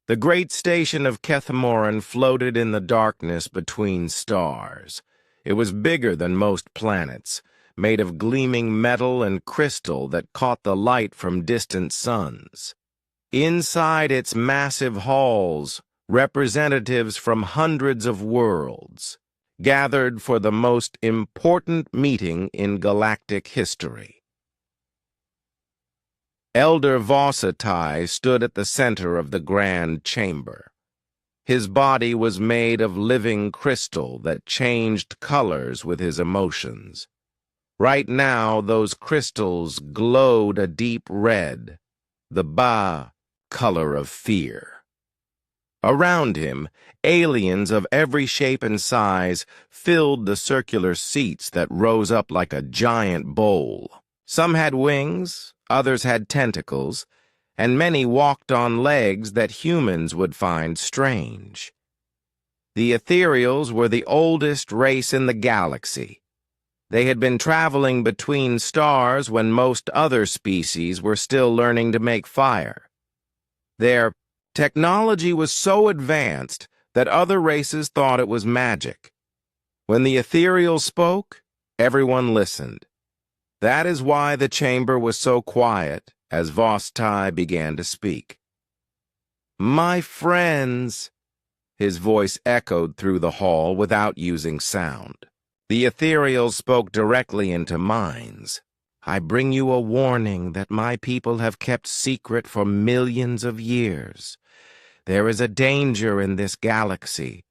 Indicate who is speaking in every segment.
Speaker 1: The great station of Kethamoran floated in the darkness between stars. It was bigger than most planets, made of gleaming metal and crystal that caught the light from distant suns. Inside its massive halls, representatives from hundreds of worlds gathered for the most important meeting in galactic history. Elder Vossatai stood at the center of the grand chamber. His body was made of living crystal that changed colors with his emotions. Right now, those crystals glowed a deep red, the Ba color of fear. Around him, aliens of every shape and size filled the circular seats that rose up like a giant bowl. Some had wings, others had tentacles, and many walked on legs that humans would find strange. The ethereals were the oldest race in the galaxy. They had been traveling between stars when most other species were still learning to make fire. Their technology was so advanced that other races thought it was magic. When the ethereals spoke, everyone listened. That is why the chamber was so quiet as Vostai began to speak. "My friends," his voice echoed through the hall without using sound. The ethereals spoke directly into minds. "I bring you a warning that my people have kept secret for millions of years. There is a danger in this galaxy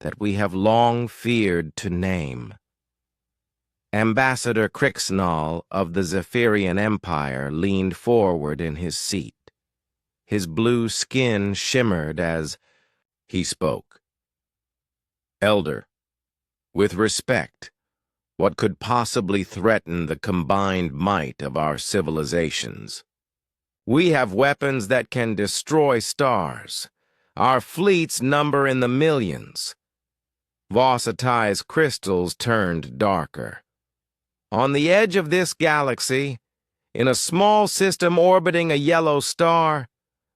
Speaker 1: that we have long feared to name." Ambassador Crixnall of the Zephyrian Empire leaned forward in his seat. His blue skin shimmered as he spoke. "Elder, with respect, what could possibly threaten the combined might of our civilizations? We have weapons that can destroy stars. Our fleets number in the millions." Vossatai's crystals turned darker. "On the edge of this galaxy, in a small system orbiting a yellow star,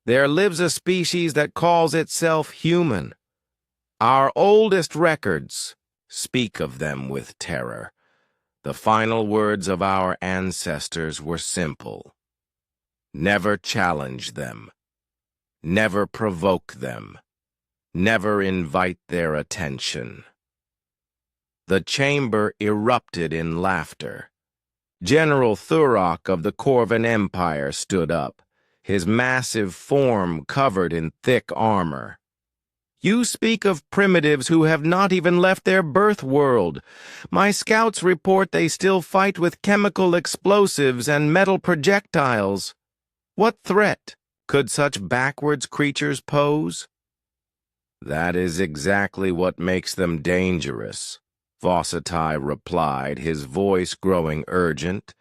Speaker 1: there lives a species that calls itself human. Our oldest records speak of them with terror. The final words of our ancestors were simple. Never challenge them. Never provoke them. Never invite their attention." The chamber erupted in laughter. General Thurok of the Corvan Empire stood up, his massive form covered in thick armor. "You speak of primitives who have not even left their birth world. My scouts report they still fight with chemical explosives and metal projectiles. What threat could such backwards creatures pose?" "That is exactly what makes them dangerous," Vossatai replied, his voice growing urgent.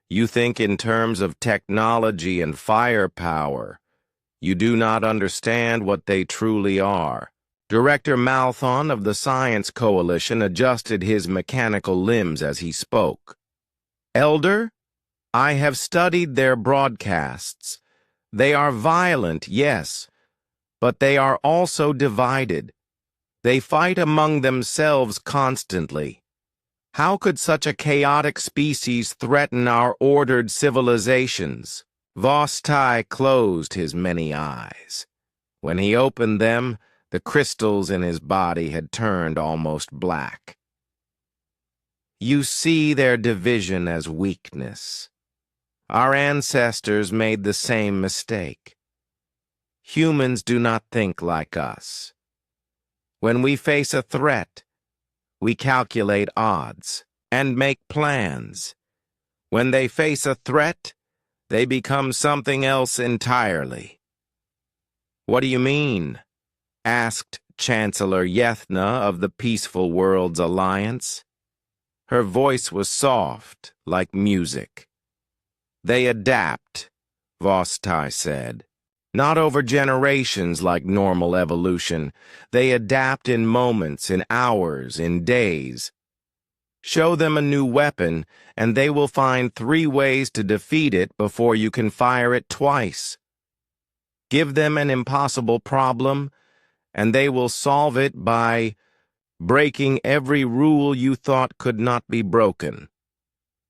Speaker 1: "You think in terms of technology and firepower. You do not understand what they truly are." Director Malthon of the Science Coalition adjusted his mechanical limbs as he spoke. "Elder, I have studied their broadcasts. They are violent, yes, but they are also divided. They fight among themselves constantly. How could such a chaotic species threaten our ordered civilizations?" Vostai closed his many eyes. When he opened them, the crystals in his body had turned almost black. "You see their division as weakness. Our ancestors made the same mistake. Humans do not think like us. When we face a threat, we calculate odds and make plans. When they face a threat, they become something else entirely." "What do you mean?" asked Chancellor Yethna of the Peaceful Worlds Alliance. Her voice was soft, like music. "They adapt," Vostai said. "Not over generations like normal evolution. They adapt in moments, in hours, in days. Show them a new weapon, and they will find 3 ways to defeat it before you can fire it twice." Give them an impossible problem, and they will solve it by breaking every rule you thought could not be broken.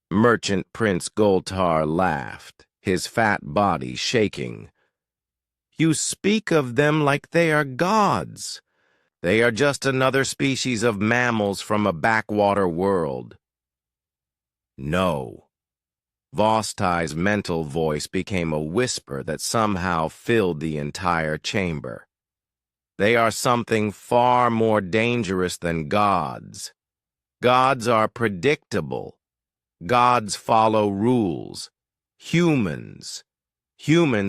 Speaker 1: Merchant Prince Goltar laughed, his fat body shaking. You speak of them like they are gods. They are just another species of mammals from a backwater world. No. Vostai's mental voice became a whisper that somehow filled the entire chamber. They are something far more dangerous than gods. Gods are predictable. Gods follow rules. Humans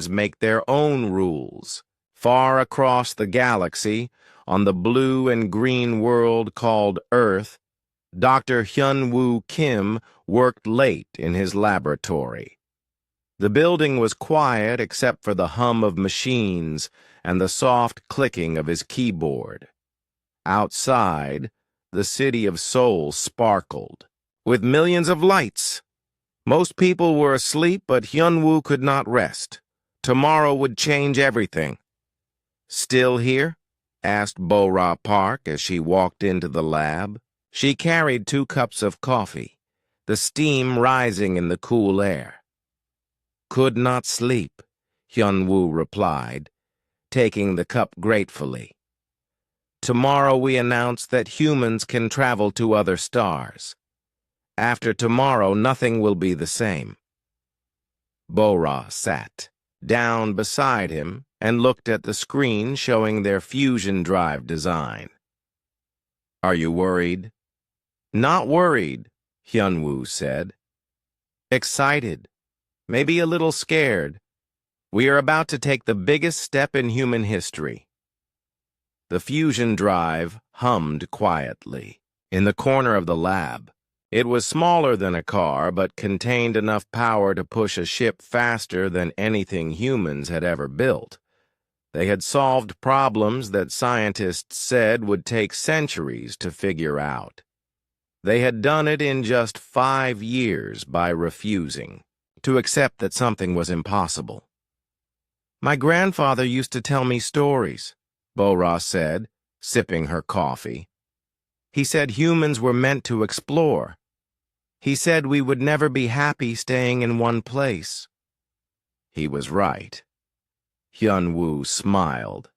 Speaker 1: make their own rules. Far across the galaxy, on the blue and green world called Earth, Dr. Hyun-Woo Kim worked late in his laboratory. The building was quiet except for the hum of machines and the soft clicking of his keyboard. Outside, the city of Seoul sparkled, with millions of lights. Most people were asleep, but Hyun-Woo could not rest. Tomorrow would change everything. Still here? Asked Bo-Ra Park as she walked into the lab. She carried 2 cups of coffee, the steam rising in the cool air. Could not sleep, Hyun-Woo replied, taking the cup gratefully. Tomorrow we announce that humans can travel to other stars. After tomorrow, nothing will be the same. Bo-Ra sat down beside him and looked at the screen showing their fusion drive design. Are you worried? Not worried, Hyun-Woo said. Excited, maybe a little scared. We are about to take the biggest step in human history. The fusion drive hummed quietly in the corner of the lab. It was smaller than a car, but contained enough power to push a ship faster than anything humans had ever built. They had solved problems that scientists said would take centuries to figure out. They had done it in just 5 years by refusing to accept that something was impossible. My grandfather used to tell me stories, Bo-Ra said, sipping her coffee. He said humans were meant to explore. He said we would never be happy staying in one place. He was right. Hyun-Woo smiled.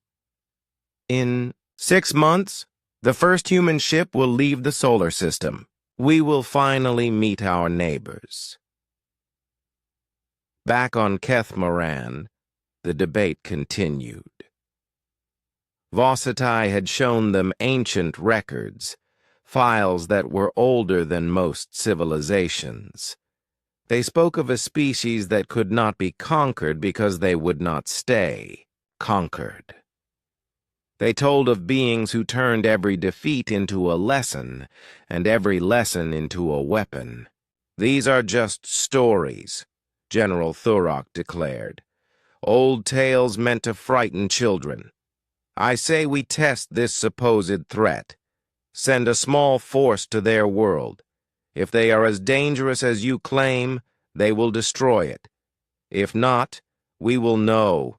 Speaker 1: In 6 months, the first human ship will leave the solar system. We will finally meet our neighbors. Back on Kethmaran, the debate continued. Vosatai had shown them ancient records, files that were older than most civilizations. They spoke of a species that could not be conquered because they would not stay conquered. They told of beings who turned every defeat into a lesson, and every lesson into a weapon. These are just stories, General Thurok declared. Old tales meant to frighten children. I say we test this supposed threat. Send a small force to their world. If they are as dangerous as you claim, they will destroy it. If not, we will know.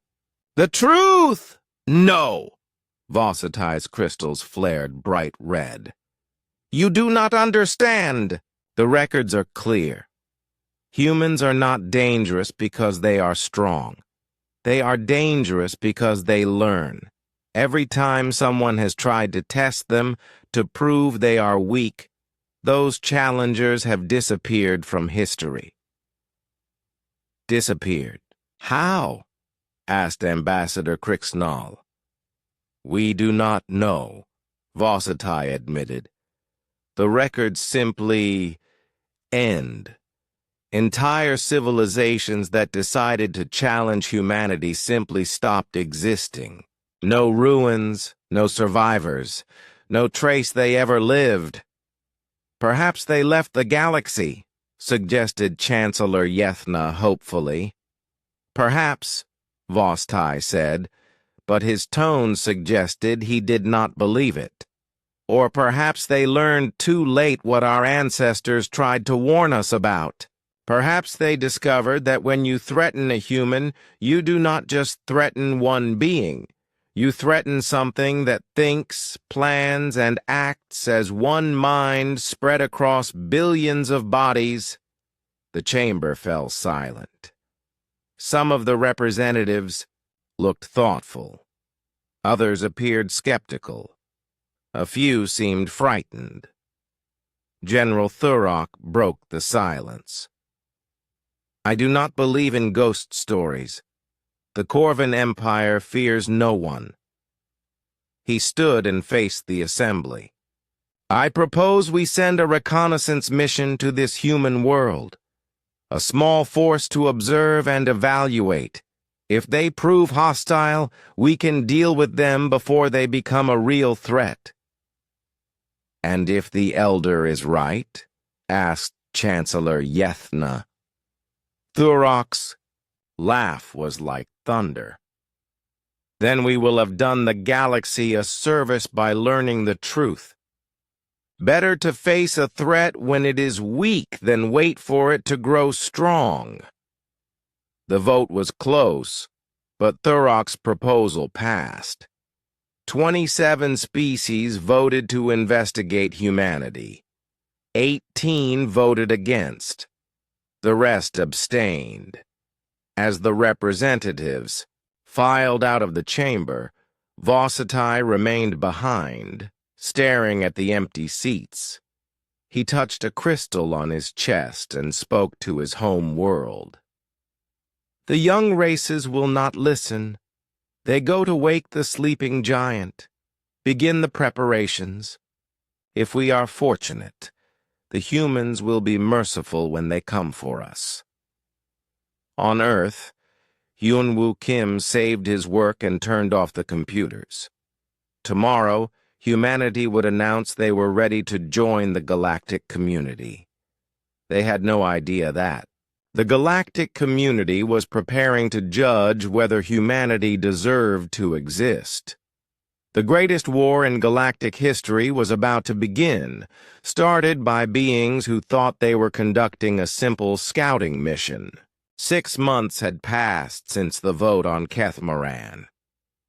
Speaker 1: The truth! No! Vosatai's crystals flared bright red. You do not understand. The records are clear. Humans are not dangerous because they are strong. They are dangerous because they learn. Every time someone has tried to test them to prove they are weak, those challengers have disappeared from history. Disappeared. How? Asked Ambassador Crixnall. We do not know, Vosatai admitted. The records simply end. Entire civilizations that decided to challenge humanity simply stopped existing. No ruins, no survivors, no trace they ever lived. Perhaps they left the galaxy, suggested Chancellor Yethna hopefully. Perhaps, Vostai said, but his tone suggested he did not believe it. Or perhaps they learned too late what our ancestors tried to warn us about. Perhaps they discovered that when you threaten a human, you do not just threaten one being. You threaten something that thinks, plans, and acts as one mind spread across billions of bodies. The chamber fell silent. Some of the representatives looked thoughtful. Others appeared skeptical. A few seemed frightened. General Thurok broke the silence. I do not believe in ghost stories. The Corvan Empire fears no one. He stood and faced the assembly. I propose we send a reconnaissance mission to this human world. A small force to observe and evaluate. If they prove hostile, we can deal with them before they become a real threat. And if the Elder is right? Asked Chancellor Yethna. Thurok's laugh was like thunder. Then we will have done the galaxy a service by learning the truth. Better to face a threat when it is weak than wait for it to grow strong. The vote was close, but Thurok's proposal passed. 27 species voted to investigate humanity. 18 voted against. The rest abstained. As the representatives filed out of the chamber, Vossetai remained behind, staring at the empty seats. He touched a crystal on his chest and spoke to his home world. The young races will not listen. They go to wake the sleeping giant, begin the preparations. If we are fortunate, the humans will be merciful when they come for us. On Earth, Hyun-Woo Kim saved his work and turned off the computers. Tomorrow, humanity would announce they were ready to join the galactic community. They had no idea that. The galactic community was preparing to judge whether humanity deserved to exist. The greatest war in galactic history was about to begin, started by beings who thought they were conducting a simple scouting mission. 6 months had passed since the vote on Kethmaran.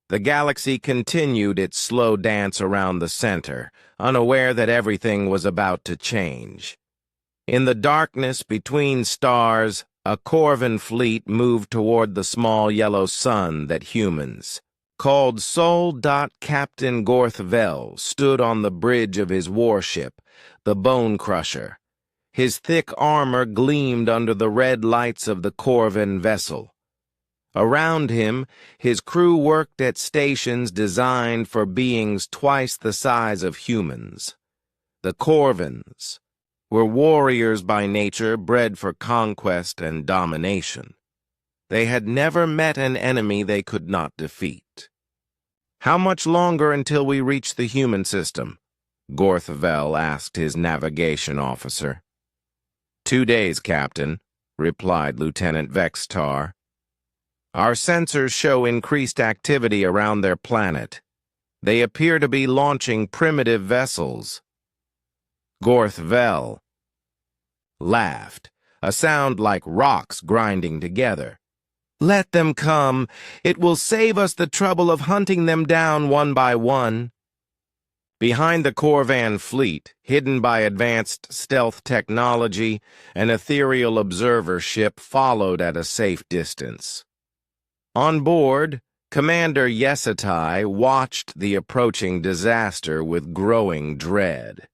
Speaker 1: The galaxy continued its slow dance around the center, unaware that everything was about to change. In the darkness between stars, a Corvan fleet moved toward the small yellow sun that humans, called Sol. Captain Gorthvel, stood on the bridge of his warship, the Bone Crusher. His thick armor gleamed under the red lights of the Corvan vessel. Around him, his crew worked at stations designed for beings twice the size of humans. The Corvans were warriors by nature, bred for conquest and domination. They had never met an enemy they could not defeat. How much longer until we reach the human system? Gorthvel asked his navigation officer. 2 days, Captain, replied Lieutenant Vextar. Our sensors show increased activity around their planet. They appear to be launching primitive vessels. Gorthvel laughed, a sound like rocks grinding together. Let them come. It will save us the trouble of hunting them down one by one. Behind the Corvan fleet, hidden by advanced stealth technology, an ethereal observer ship followed at a safe distance. On board, Commander Yesatai watched the approaching disaster with growing dread.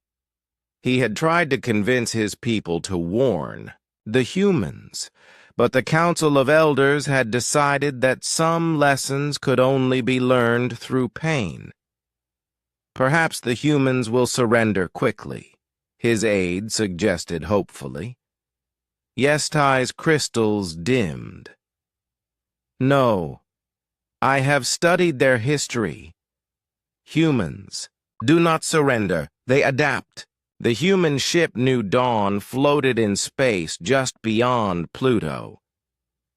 Speaker 1: He had tried to convince his people to warn the humans, but the Council of Elders had decided that some lessons could only be learned through pain. Perhaps the humans will surrender quickly, his aide suggested hopefully. Yestai's crystals dimmed. No, I have studied their history. Humans do not surrender, they adapt. The human ship New Dawn floated in space just beyond Pluto.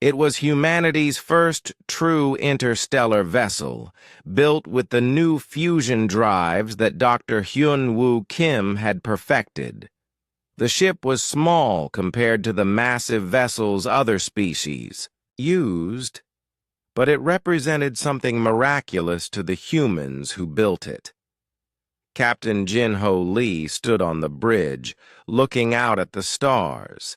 Speaker 1: It was humanity's first true interstellar vessel, built with the new fusion drives that Dr. Hyun-Woo Kim had perfected. The ship was small compared to the massive vessels other species used, but it represented something miraculous to the humans who built it. Captain Jin-Ho Lee stood on the bridge, looking out at the stars.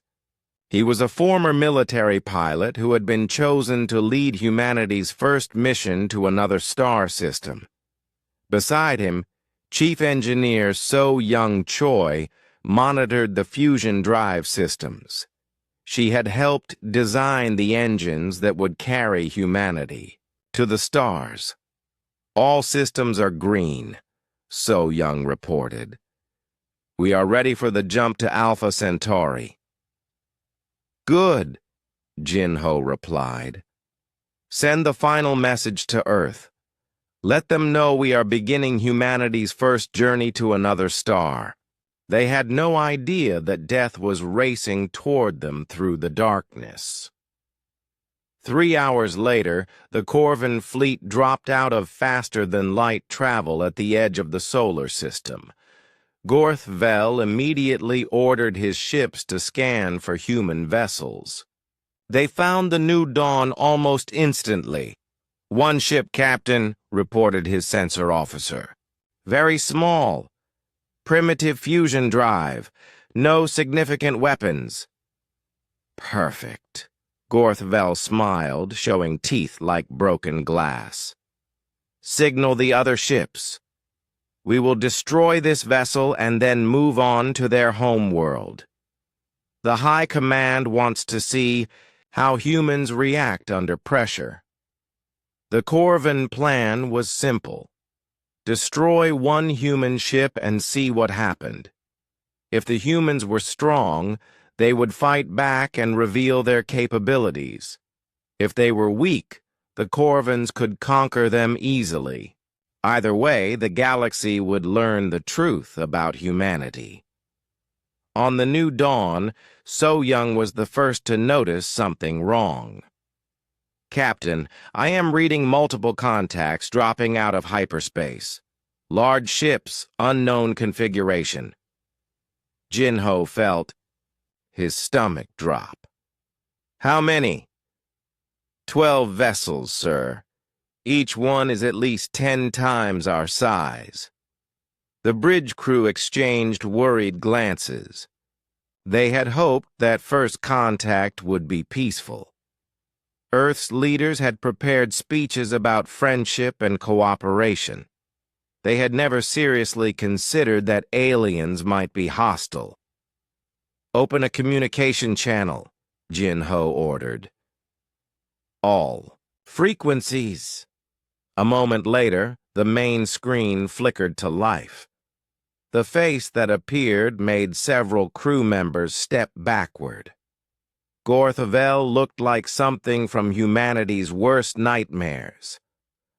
Speaker 1: He was a former military pilot who had been chosen to lead humanity's first mission to another star system. Beside him, Chief Engineer So-Young Choi monitored the fusion drive systems. She had helped design the engines that would carry humanity to the stars. All systems are green, So-Young reported. We are ready for the jump to Alpha Centauri. Good, Jin-Ho replied. Send the final message to Earth. Let them know we are beginning humanity's first journey to another star. They had no idea that death was racing toward them through the darkness. 3 hours later, the Corvan fleet dropped out of faster-than-light travel at the edge of the solar system. Gorth Vel immediately ordered his ships to scan for human vessels. They found the new dawn almost instantly. One ship, Captain, reported his sensor officer. Very small. Primitive fusion drive. No significant weapons. Perfect. Gorth Vel smiled, showing teeth like broken glass. Signal the other ships. We will destroy this vessel and then move on to their home world. The High Command wants to see how humans react under pressure. The Corvan plan was simple. Destroy one human ship and see what happened. If the humans were strong, they would fight back and reveal their capabilities. If they were weak, the Corvans could conquer them easily. Either way, the galaxy would learn the truth about humanity. On the new dawn, So-Young was the first to notice something wrong. Captain, I am reading multiple contacts dropping out of hyperspace. Large ships, unknown configuration. Jin-Ho felt his stomach drop. How many? 12 vessels, sir. Each one is at least 10 times our size. The bridge crew exchanged worried glances. They had hoped that first contact would be peaceful. Earth's leaders had prepared speeches about friendship and cooperation. They had never seriously considered that aliens might be hostile. Open a communication channel, Jin-Ho ordered. All frequencies. A moment later, the main screen flickered to life. The face that appeared made several crew members step backward. Gorth Vel looked like something from humanity's worst nightmares.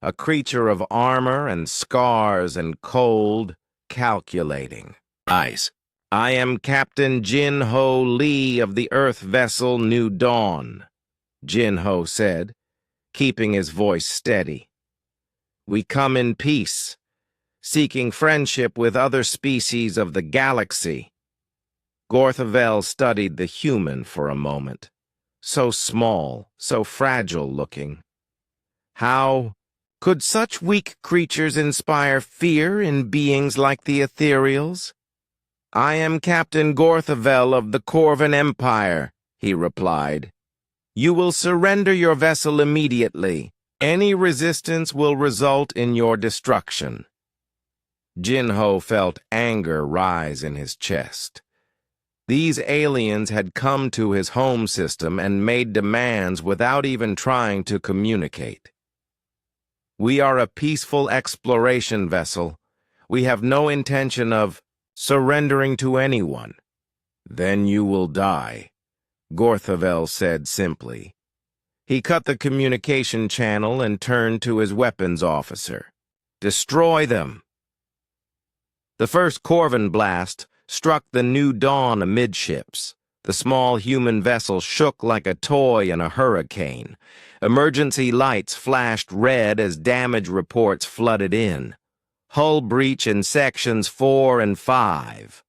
Speaker 1: A creature of armor and scars and cold, calculating. Ice. I am Captain Jin-Ho Lee of the Earth vessel New Dawn, Jin-Ho said, keeping his voice steady. We come in peace, seeking friendship with other species of the galaxy. Gorth Vel studied the human for a moment. So small, so fragile looking. How could such weak creatures inspire fear in beings like the ethereals? I am Captain Gorth Vel of the Corvan Empire, he replied. You will surrender your vessel immediately. Any resistance will result in your destruction. Jin-Ho felt anger rise in his chest. These aliens had come to his home system and made demands without even trying to communicate. We are a peaceful exploration vessel. We have no intention of surrendering to anyone. Then you will die, Gorth Vel said simply. He cut the communication channel and turned to his weapons officer. Destroy them. The first Corvan blast struck the New Dawn amidships. The small human vessel shook like a toy in a hurricane. Emergency lights flashed red as damage reports flooded in. Hull breach in sections 4 and 5.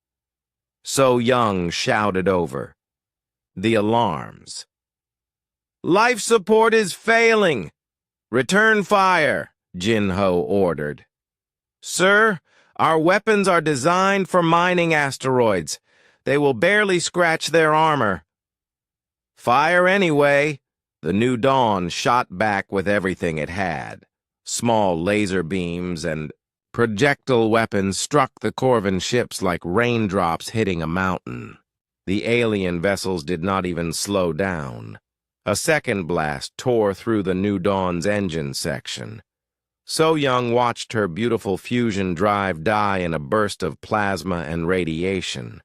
Speaker 1: So Young shouted over the alarms. "Life support is failing! Return fire," Jin-Ho ordered. "Sir, our weapons are designed for mining asteroids. They will barely scratch their armor." "Fire anyway." The New Dawn shot back with everything it had. Small laser beams and projectile weapons struck the Corvan ships like raindrops hitting a mountain. The alien vessels did not even slow down. A second blast tore through the New Dawn's engine section. So Young watched her beautiful fusion drive die in a burst of plasma and radiation.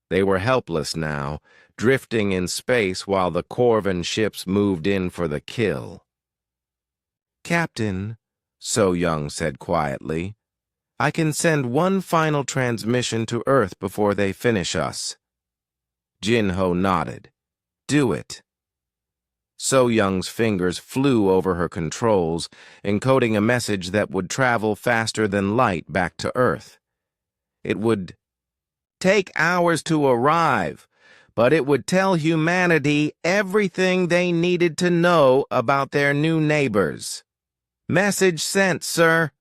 Speaker 1: They were helpless now, drifting in space while the Corvan ships moved in for the kill. "Captain," So Young said quietly, "I can send one final transmission to Earth before they finish us." Jin-Ho nodded. "Do it." So Young's fingers flew over her controls, encoding a message that would travel faster than light back to Earth. It would take hours to arrive, but it would tell humanity everything they needed to know about their new neighbors. "Message sent, sir."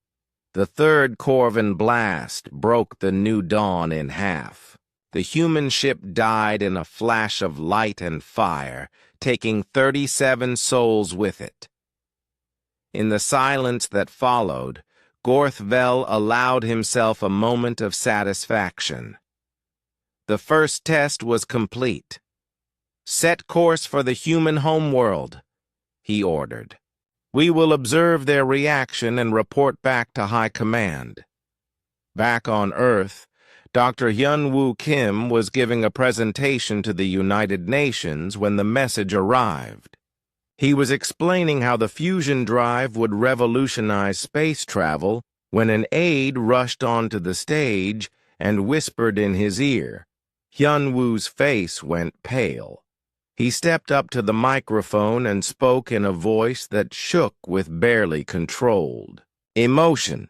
Speaker 1: The third Corvan blast broke the New Dawn in half. The human ship died in a flash of light and fire, taking 37 souls with it. In the silence that followed, Gorthvel allowed himself a moment of satisfaction. The first test was complete. "Set course for the human homeworld," he ordered. "We will observe their reaction and report back to High Command." Back on Earth, Dr. Hyun-Woo Kim was giving a presentation to the United Nations when the message arrived. He was explaining how the fusion drive would revolutionize space travel when an aide rushed onto the stage and whispered in his ear. Hyun-Woo's face went pale. He stepped up to the microphone and spoke in a voice that shook with barely controlled emotion.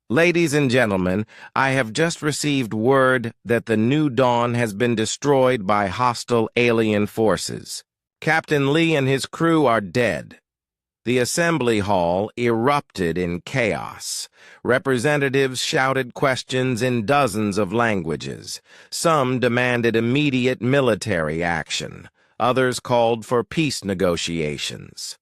Speaker 1: "Ladies and gentlemen, I have just received word that the New Dawn has been destroyed by hostile alien forces. Captain Lee and his crew are dead." The assembly hall erupted in chaos. Representatives shouted questions in dozens of languages. Some demanded immediate military action. Others called for peace negotiations.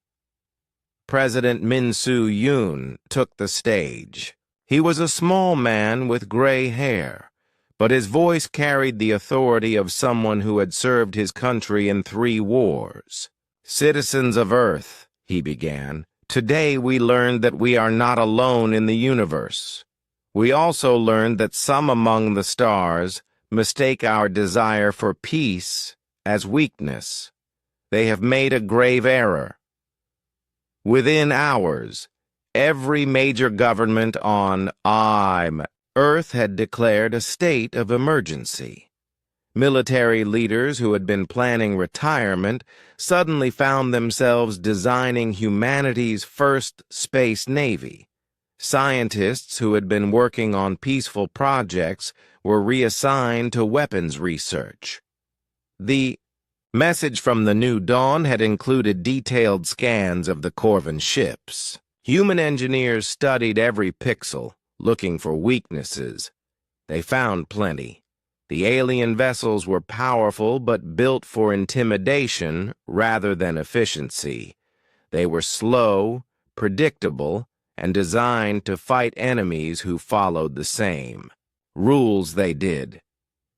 Speaker 1: President Min Soo-yoon took the stage. He was a small man with gray hair, but his voice carried the authority of someone who had served his country in 3 wars. "Citizens of Earth," he began, "today we learned that we are not alone in the universe. We also learned that some among the stars mistake our desire for peace as weakness. They have made a grave error. Within hours, every major government on Earth had declared a state of emergency. Military leaders who had been planning retirement suddenly found themselves designing humanity's first space navy. Scientists who had been working on peaceful projects were reassigned to weapons research. The message from the New Dawn had included detailed scans of the Corvan ships. Human engineers studied every pixel, looking for weaknesses. They found plenty. The alien vessels were powerful but built for intimidation rather than efficiency. They were slow, predictable, and designed to fight enemies who followed the same. Rules they did.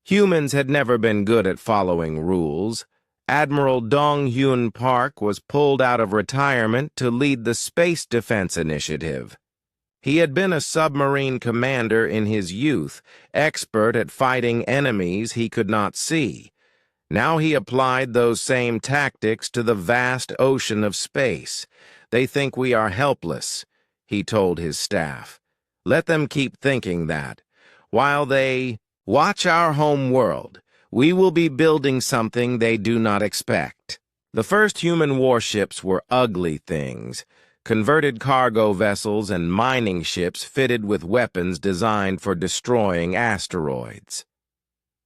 Speaker 1: Humans had never been good at following rules. Admiral Dong-Hyun Park was pulled out of retirement to lead the Space Defense Initiative. He had been a submarine commander in his youth, expert at fighting enemies he could not see. Now he applied those same tactics to the vast ocean of space. "They think we are helpless," he told his staff. "Let them keep thinking that. While they watch our home world, we will be building something they do not expect." The first human warships were ugly things, converted cargo vessels and mining ships fitted with weapons designed for destroying asteroids.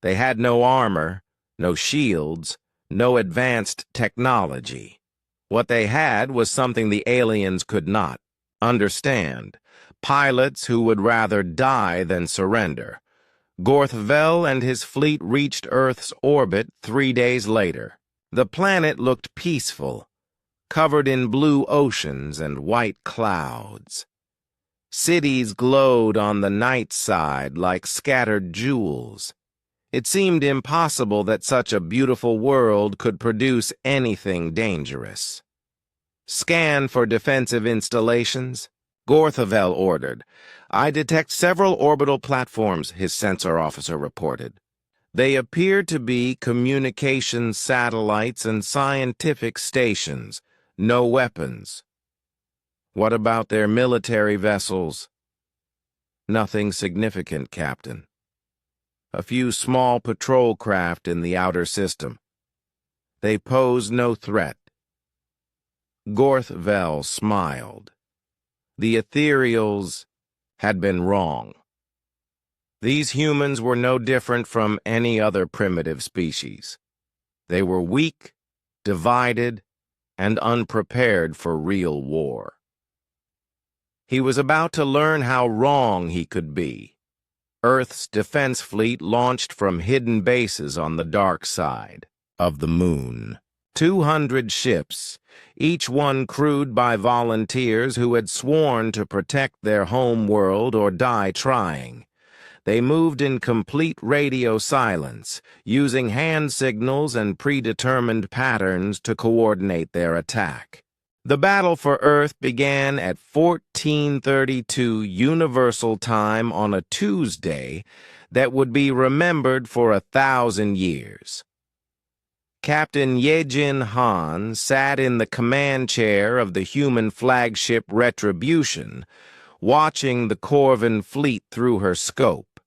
Speaker 1: They had no armor, no shields, no advanced technology. What they had was something the aliens could not understand. Pilots who would rather die than surrender. Gorthvel and his fleet reached Earth's orbit 3 days later. The planet looked peaceful, covered in blue oceans and white clouds. Cities glowed on the night side like scattered jewels. It seemed impossible that such a beautiful world could produce anything dangerous. Scan for defensive installations, Gorthvel ordered. I detect several orbital platforms, his sensor officer reported. They appear to be communications satellites and scientific stations. No weapons. What about their military vessels? Nothing significant, Captain. A few small patrol craft in the outer system. They pose no threat. Gorthvel smiled. The ethereals had been wrong. These humans were no different from any other primitive species. They were weak, divided, and unprepared for real war. He was about to learn how wrong he could be. Earth's defense fleet launched from hidden bases on the dark side of the moon. 200 ships, each one crewed by volunteers who had sworn to protect their home world or die trying. They moved in complete radio silence, using hand signals and predetermined patterns to coordinate their attack. The battle for Earth began at 1432 Universal Time on a Tuesday that would be remembered for 1,000 years. Captain Yejin Han sat in the command chair of the human flagship Retribution, watching the Corvan fleet through her scope.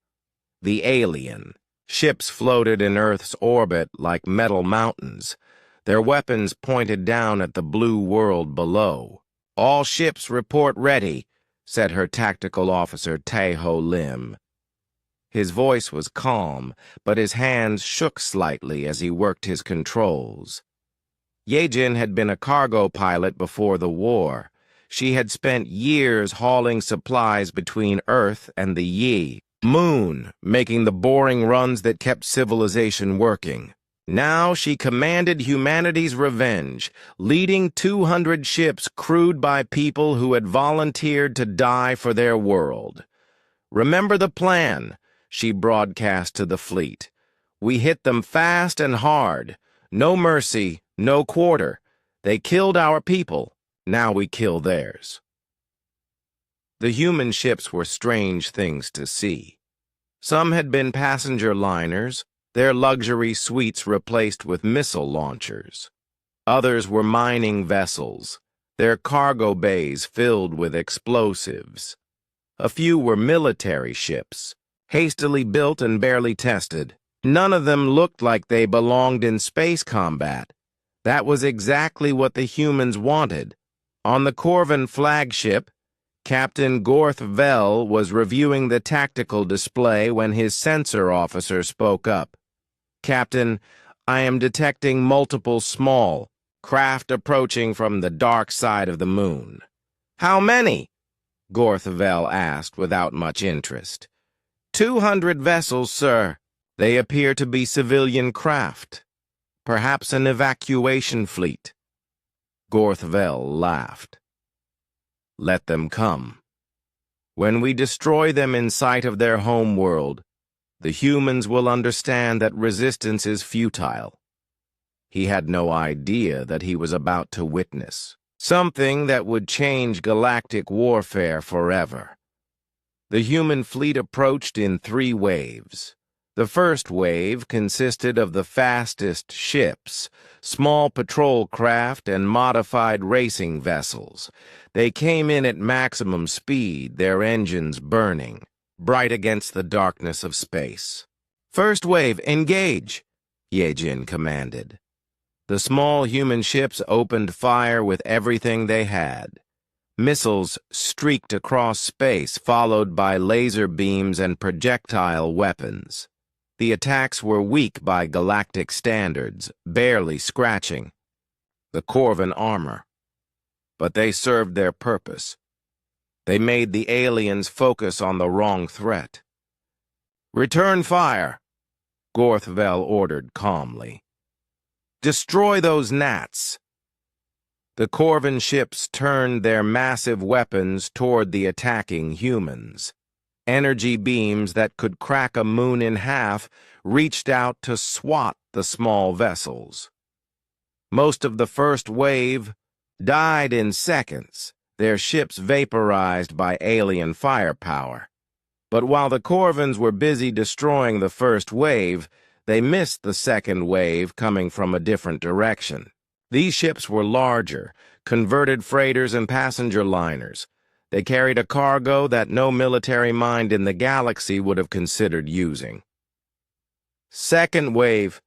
Speaker 1: The alien ships floated in Earth's orbit like metal mountains, their weapons pointed down at the blue world below. All ships report ready, said her tactical officer Taeho Lim. His voice was calm, but his hands shook slightly as he worked his controls. Yejin had been a cargo pilot before the war. She had spent years hauling supplies between Earth and the Yi moon, making the boring runs that kept civilization working. Now she commanded humanity's revenge, leading 200 ships crewed by people who had volunteered to die for their world. Remember the plan, she broadcast to the fleet. We hit them fast and hard. No mercy, no quarter. They killed our people. Now we kill theirs. The human ships were strange things to see. Some had been passenger liners, their luxury suites replaced with missile launchers. Others were mining vessels, their cargo bays filled with explosives. A few were military ships, hastily built and barely tested. None of them looked like they belonged in space combat. That was exactly what the humans wanted. On the Corvan flagship, Captain Gorthvel was reviewing the tactical display when his sensor officer spoke up. Captain, I am detecting multiple small craft approaching from the dark side of the moon. How many? Gorthvel asked without much interest. 200 vessels, sir. They appear to be civilian craft. Perhaps an evacuation fleet. Gorthvel laughed. Let them come. When we destroy them in sight of their home world, the humans will understand that resistance is futile. He had no idea that he was about to witness something that would change galactic warfare forever. The human fleet approached in 3 waves. The first wave consisted of the fastest ships, small patrol craft, and modified racing vessels. They came in at maximum speed, their engines burning, bright against the darkness of space. First wave, engage, Yejin commanded. The small human ships opened fire with everything they had. Missiles streaked across space, followed by laser beams and projectile weapons. The attacks were weak by galactic standards, barely scratching the Corvan armor. But they served their purpose. They made the aliens focus on the wrong threat. "Return fire," Gorthvel ordered calmly. "Destroy those gnats." The Corvan ships turned their massive weapons toward the attacking humans. Energy beams that could crack a moon in half reached out to swat the small vessels. Most of the first wave died in seconds, their ships vaporized by alien firepower. But while the Corvans were busy destroying the first wave, they missed the second wave coming from a different direction. These ships were larger, converted freighters and passenger liners. They carried a cargo that no military mind in the galaxy would have considered using. "Second wave,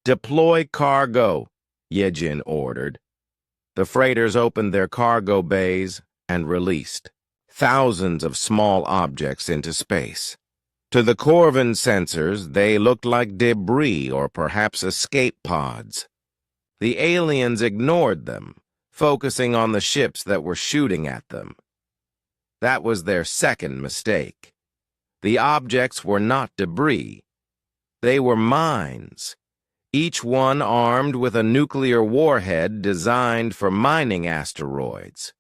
Speaker 1: deploy cargo," Yejin ordered. The freighters opened their cargo bays and released thousands of small objects into space. To the Corvan sensors, they looked like debris or perhaps escape pods. The aliens ignored them, focusing on the ships that were shooting at them. That was their second mistake. The objects were not debris. They were mines, each one armed with a nuclear warhead designed for mining asteroids.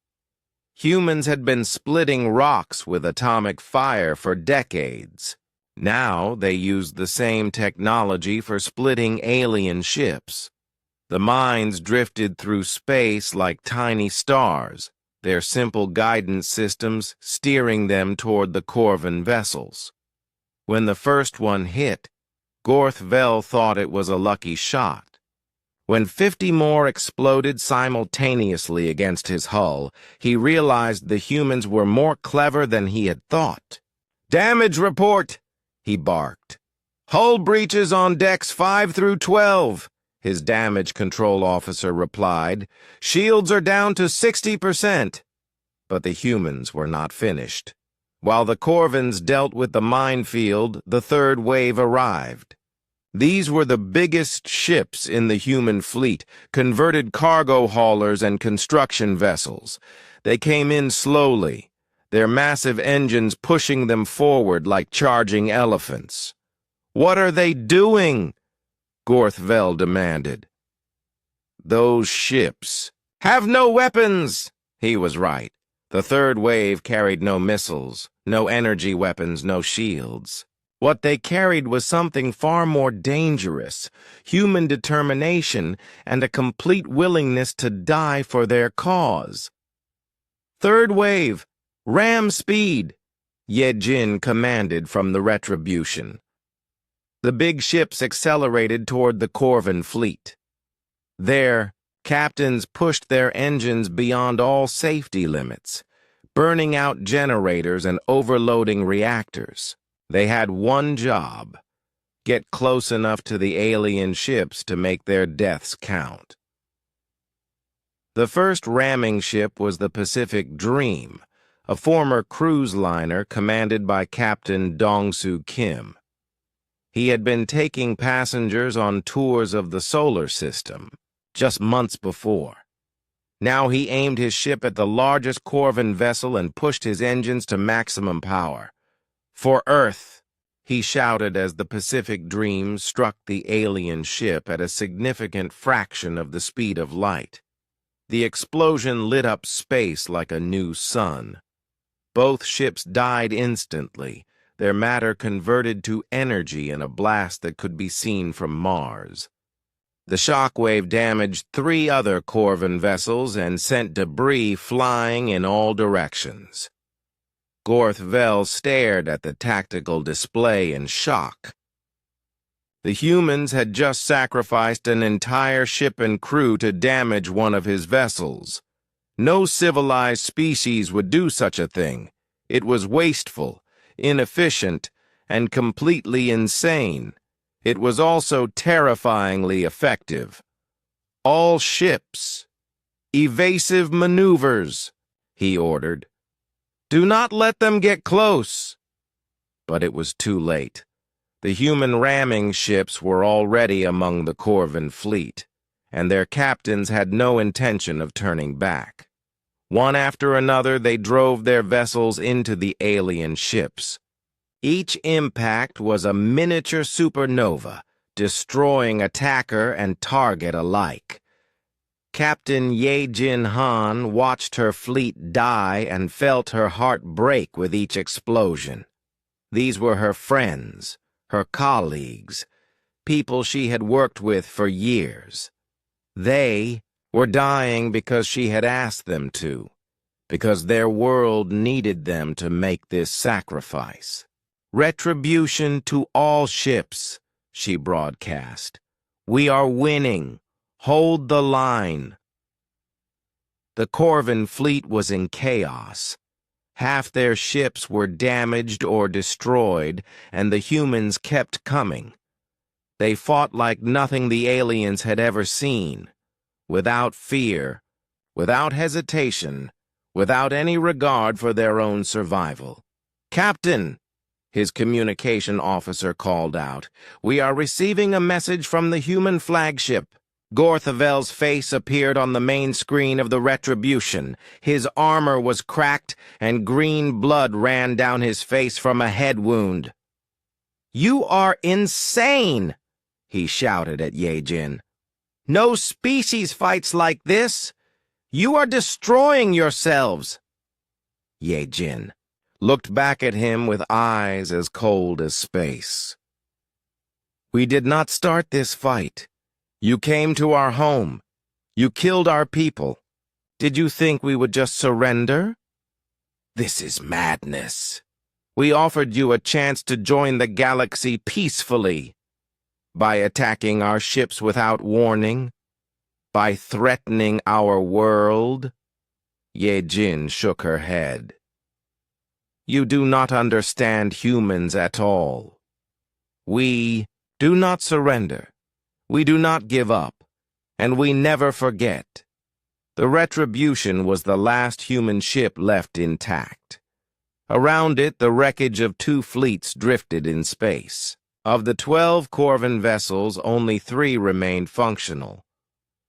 Speaker 1: Humans had been splitting rocks with atomic fire for decades. Now they used the same technology for splitting alien ships. The mines drifted through space like tiny stars, their simple guidance systems steering them toward the Corvan vessels. When the first one hit, Gorthvel thought it was a lucky shot. When 50 more exploded simultaneously against his hull, he realized the humans were more clever than he had thought. "Damage report," he barked. "Hull breaches on decks 5 through 12. His damage control officer replied. "Shields are down to 60%. But the humans were not finished. While the Corvans dealt with the minefield, the third wave arrived. These were the biggest ships in the human fleet, converted cargo haulers and construction vessels. They came in slowly, their massive engines pushing them forward like charging elephants. "What are they doing?" Gorthvel demanded. "Those ships have no weapons." He was right. The third wave carried no missiles, no energy weapons, no shields. What they carried was something far more dangerous, human determination and a complete willingness to die for their cause. "Third wave, ram speed," Yejin commanded from the Retribution. The big ships accelerated toward the Corvan fleet. There, captains pushed their engines beyond all safety limits, burning out generators and overloading reactors. They had one job: get close enough to the alien ships to make their deaths count. The first ramming ship was the Pacific Dream, a former cruise liner commanded by Captain Dongsu Kim. He had been taking passengers on tours of the solar system just months before. Now he aimed his ship at the largest Corvan vessel and pushed his engines to maximum power. "For Earth," he shouted as the Pacific Dream struck the alien ship at a significant fraction of the speed of light. The explosion lit up space like a new sun. Both ships died instantly, their matter converted to energy in a blast that could be seen from Mars. The shockwave damaged 3 other Corvan vessels and sent debris flying in all directions. Gorthvel stared at the tactical display in shock. The humans had just sacrificed an entire ship and crew to damage one of his vessels. No civilized species would do such a thing. It was wasteful, inefficient, and completely insane. It was also terrifyingly effective. "All ships, evasive maneuvers," he ordered. "Do not let them get close." But it was too late. The human ramming ships were already among the Corvan fleet, and their captains had no intention of turning back. One after another, they drove their vessels into the alien ships. Each impact was a miniature supernova, destroying attacker and target alike. Captain Ye-Jin Han watched her fleet die and felt her heart break with each explosion. These were her friends, her colleagues, people she had worked with for years. They were dying because she had asked them to, because their world needed them to make this sacrifice. "Retribution to all ships," she broadcast. "We are winning. Hold the line." The Corvan fleet was in chaos. Half their ships were damaged or destroyed, and the humans kept coming. They fought like nothing the aliens had ever seen, without fear, without hesitation, without any regard for their own survival. "Captain," his communication officer called out, "we are receiving a message from the human flagship." Gorthavel's face appeared on the main screen of the Retribution. His armor was cracked, and green blood ran down his face from a head wound. "You are insane!" he shouted at Ye-Jin. "No species fights like this! You are destroying yourselves!" Ye-Jin looked back at him with eyes as cold as space. "We did not start this fight. You came to our home. You killed our people. Did you think we would just surrender? This is madness. We offered you a chance to join the galaxy peacefully. By attacking our ships without warning, by threatening our world." Ye-Jin shook her head. "You do not understand humans at all. We do not surrender. We do not give up, and we never forget." The Retribution was the last human ship left intact. Around it, the wreckage of 2 fleets drifted in space. Of the 12 Corvan vessels, only 3 remained functional.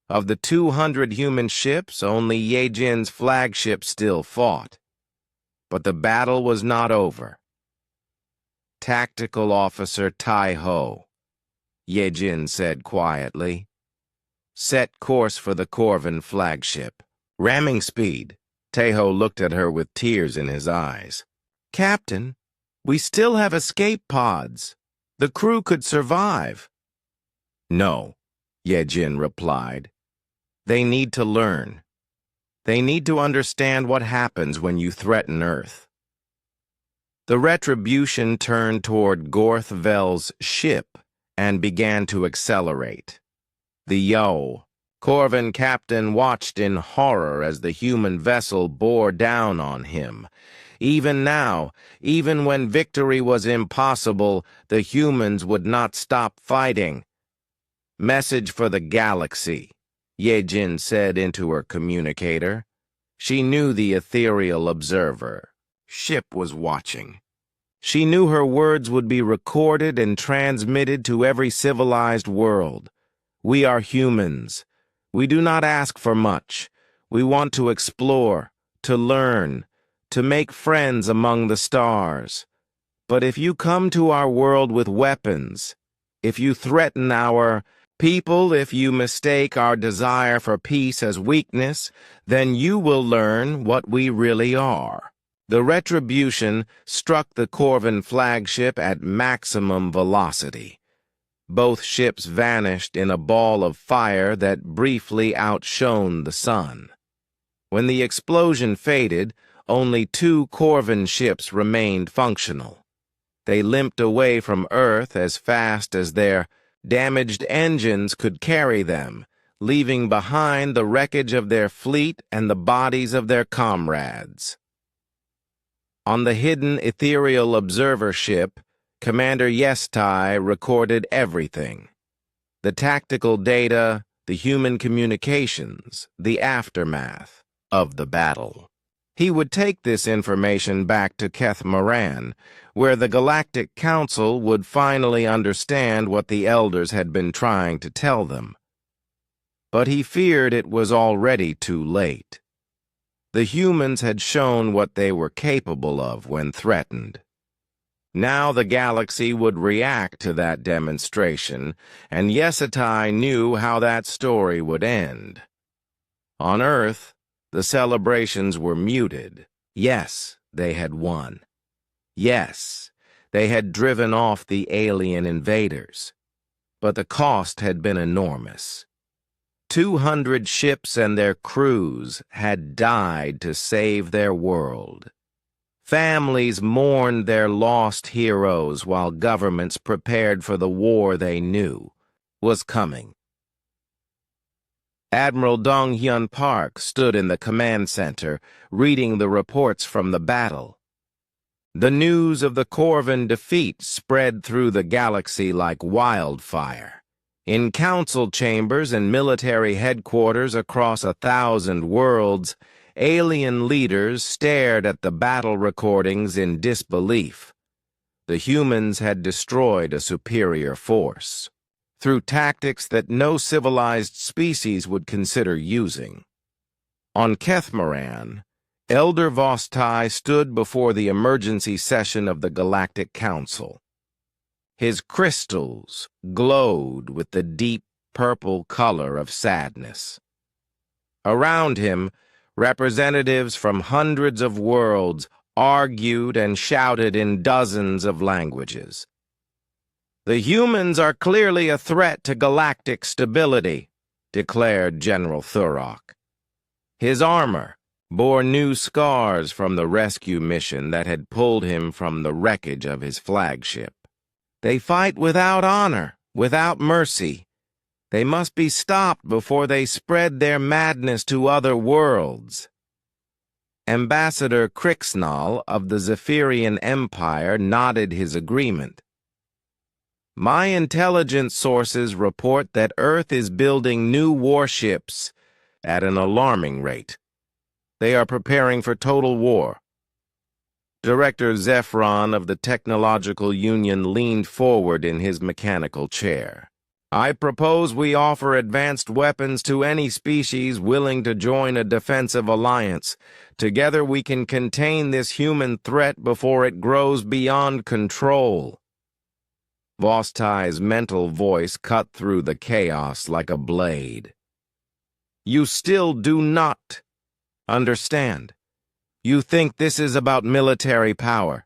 Speaker 1: Of the 200 human ships, only Ye-Jin's flagship still fought. But the battle was not over. "Tactical Officer Tai-Ho," Ye-Jin said quietly, "set course for the Corvan flagship." "Ramming speed." Tai-Ho looked at her with tears in his eyes. "Captain, we still have escape pods. The crew could survive." "No," Ye-Jin replied. "They need to learn. They need to understand what happens when you threaten Earth." The Retribution turned toward Gorthavel's ship and began to accelerate. The Yo, Corvan captain, watched in horror as the human vessel bore down on him. Even now, even when victory was impossible, the humans would not stop fighting. "Message for the galaxy," Ye-Jin said into her communicator. She knew the ethereal observer ship was watching. She knew her words would be recorded and transmitted to every civilized world. "We are humans. We do not ask for much. We want to explore, to learn, to make friends among the stars. But if you come to our world with weapons, if you threaten our people, if you mistake our desire for peace as weakness, then you will learn what we really are." The Retribution struck the Corvan flagship at maximum velocity. Both ships vanished in a ball of fire that briefly outshone the sun. When the explosion faded, only 2 Corvan ships remained functional. They limped away from Earth as fast as their damaged engines could carry them, leaving behind the wreckage of their fleet and the bodies of their comrades. On the hidden ethereal observer ship, Commander Yestai recorded everything. The tactical data, the human communications, the aftermath of the battle. He would take this information back to Keth-Moran, where the Galactic Council would finally understand what the elders had been trying to tell them. But he feared it was already too late. The humans had shown what they were capable of when threatened. Now the galaxy would react to that demonstration, and Yesatai knew how that story would end. On Earth, the celebrations were muted. Yes, they had won. Yes, they had driven off the alien invaders. But the cost had been enormous. 200 ships and their crews had died to save their world. Families mourned their lost heroes while governments prepared for the war they knew was coming. Admiral Dong-hyun Park stood in the command center, reading the reports from the battle. The news of the Corvan defeat spread through the galaxy like wildfire. In council chambers and military headquarters across 1,000 worlds, alien leaders stared at the battle recordings in disbelief. The humans had destroyed a superior force through tactics that no civilized species would consider using. On Keth-Moran, Elder Vostai stood before the emergency session of the Galactic Council. His crystals glowed with the deep purple color of sadness. Around him, representatives from hundreds of worlds argued and shouted in dozens of languages. "The humans are clearly a threat to galactic stability," declared General Thurok. His armor bore new scars from the rescue mission that had pulled him from the wreckage of his flagship. "They fight without honor, without mercy. They must be stopped before they spread their madness to other worlds." Ambassador Crixnall of the Zephyrian Empire nodded his agreement. "My intelligence sources report that Earth is building new warships at an alarming rate. They are preparing for total war." Director Zephron of the Technological Union leaned forward in his mechanical chair. "I propose we offer advanced weapons to any species willing to join a defensive alliance. Together we can contain this human threat before it grows beyond control." Vostai's mental voice cut through the chaos like a blade. "You still do not understand. You think this is about military power.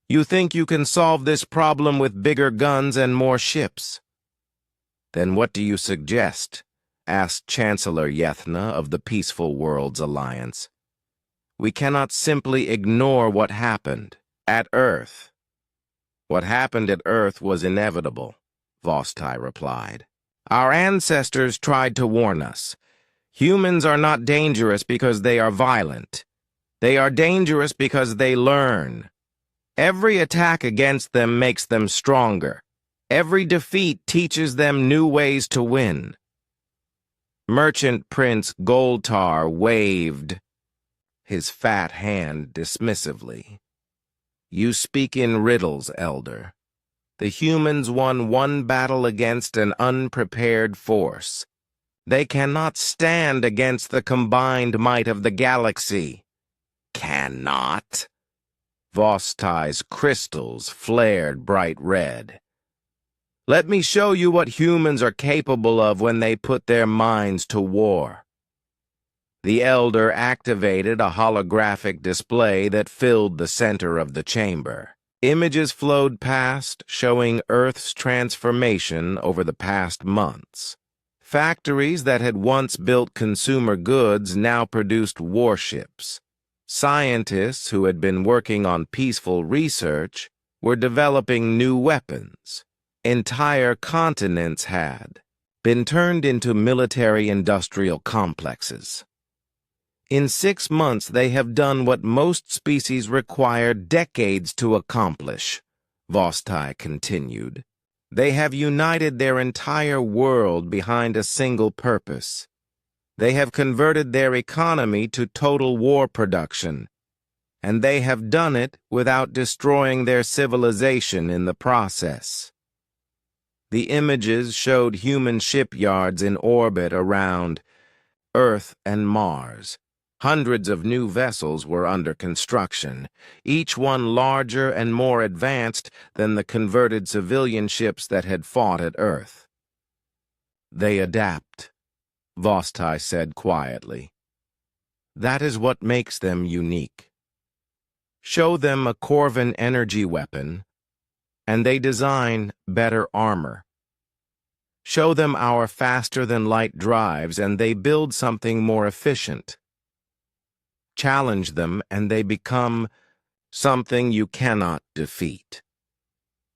Speaker 1: You think you can solve this problem with bigger guns and more ships." "Then what do you suggest?" asked Chancellor Yethna of the Peaceful Worlds Alliance. "We cannot simply ignore what happened at Earth." "What happened at Earth was inevitable," Vostai replied. "Our ancestors tried to warn us. Humans are not dangerous because they are violent. They are dangerous because they learn. Every attack against them makes them stronger. Every defeat teaches them new ways to win." Merchant Prince Goltar waved his fat hand dismissively. "You speak in riddles, Elder. The humans won one battle against an unprepared force. They cannot stand against the combined might of the galaxy." "Cannot?" Vostai's crystals flared bright red. "Let me show you what humans are capable of when they put their minds to war." The Elder activated a holographic display that filled the center of the chamber. Images flowed past, showing Earth's transformation over the past months. Factories that had once built consumer goods now produced warships. Scientists who had been working on peaceful research were developing new weapons. Entire continents had been turned into military-industrial complexes. In 6 months, they have done what most species require decades to accomplish, Vostai continued. They have united their entire world behind a single purpose. They have converted their economy to total war production and they have done it without destroying their civilization in the process. The images showed human shipyards in orbit around Earth and Mars. Hundreds of new vessels were under construction, each one larger and more advanced than the converted civilian ships that had fought at Earth. "They adapt," Vostai said quietly. "That is what makes them unique. Show them a Corvin energy weapon, and they design better armor. Show them our faster-than-light drives, and they build something more efficient. Challenge them, and they become something you cannot defeat."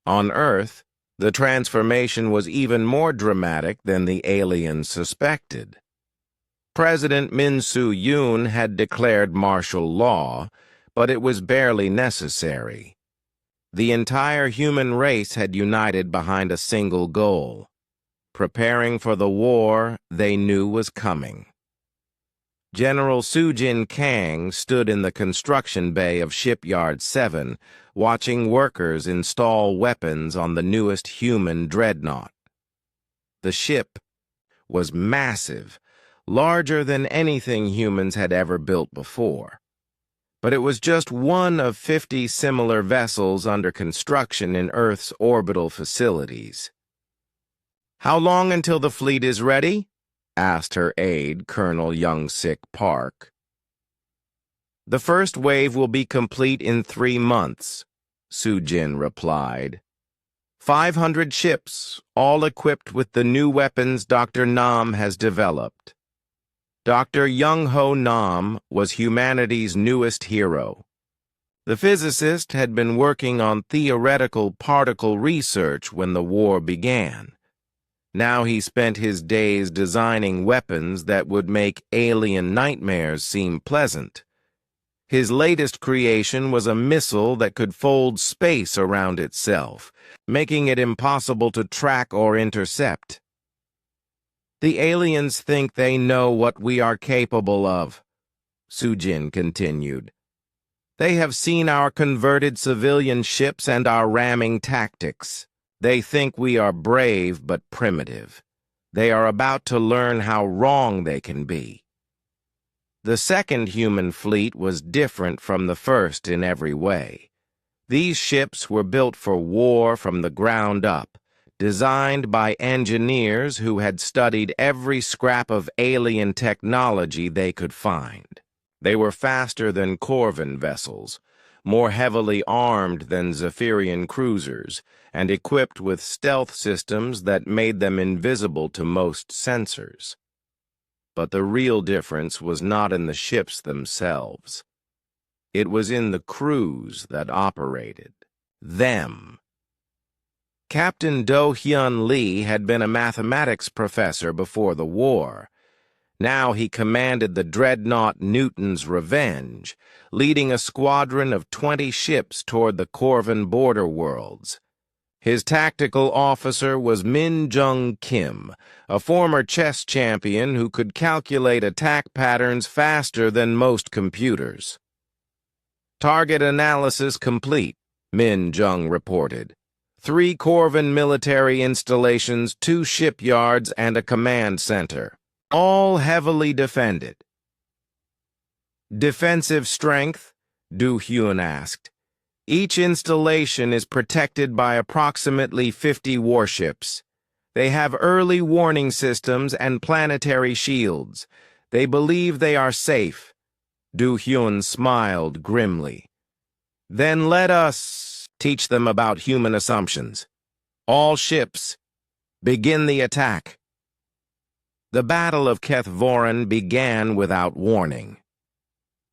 Speaker 1: On Earth, the transformation was even more dramatic than the aliens suspected. President Min Soo-yoon had declared martial law, but it was barely necessary. The entire human race had united behind a single goal, preparing for the war they knew was coming. General Soo-jin Kang stood in the construction bay of Shipyard 7, watching workers install weapons on the newest human dreadnought. The ship was massive, larger than anything humans had ever built before. But it was just one of 50 similar vessels under construction in Earth's orbital facilities. "How long until the fleet is ready?" asked her aide, Colonel Young-sik Park. "The first wave will be complete in 3 months," Soo-jin replied. 500 ships, all equipped with the new weapons Dr. Nam has developed. Dr. Young-ho Nam was humanity's newest hero. The physicist had been working on theoretical particle research when the war began. Now he spent his days designing weapons that would make alien nightmares seem pleasant. His latest creation was a missile that could fold space around itself, making it impossible to track or intercept. "The aliens think they know what we are capable of," Soo-jin continued. "They have seen our converted civilian ships and our ramming tactics. They think we are brave but primitive. They are about to learn how wrong they can be." The second human fleet was different from the first in every way. These ships were built for war from the ground up, designed by engineers who had studied every scrap of alien technology they could find. They were faster than Corvin vessels, more heavily armed than Zephyrian cruisers, and equipped with stealth systems that made them invisible to most sensors. But the real difference was not in the ships themselves. It was in the crews that operated them. Captain Do-hyun Lee had been a mathematics professor before the war. Now he commanded the dreadnought Newton's Revenge, leading a squadron of 20 ships toward the Corvin border worlds. His tactical officer was Min Jung Kim, a former chess champion who could calculate attack patterns faster than most computers. "Target analysis complete," Min Jung reported. 3 Corvin military installations, 2 shipyards, and a command center, all heavily defended. "Defensive strength?" Do-hyun asked. "Each installation is protected by approximately 50 warships. They have early warning systems and planetary shields. They believe they are safe." Do-hyun smiled grimly. "Then let us teach them about human assumptions. All ships, begin the attack." The Battle of Kethvorin began without warning.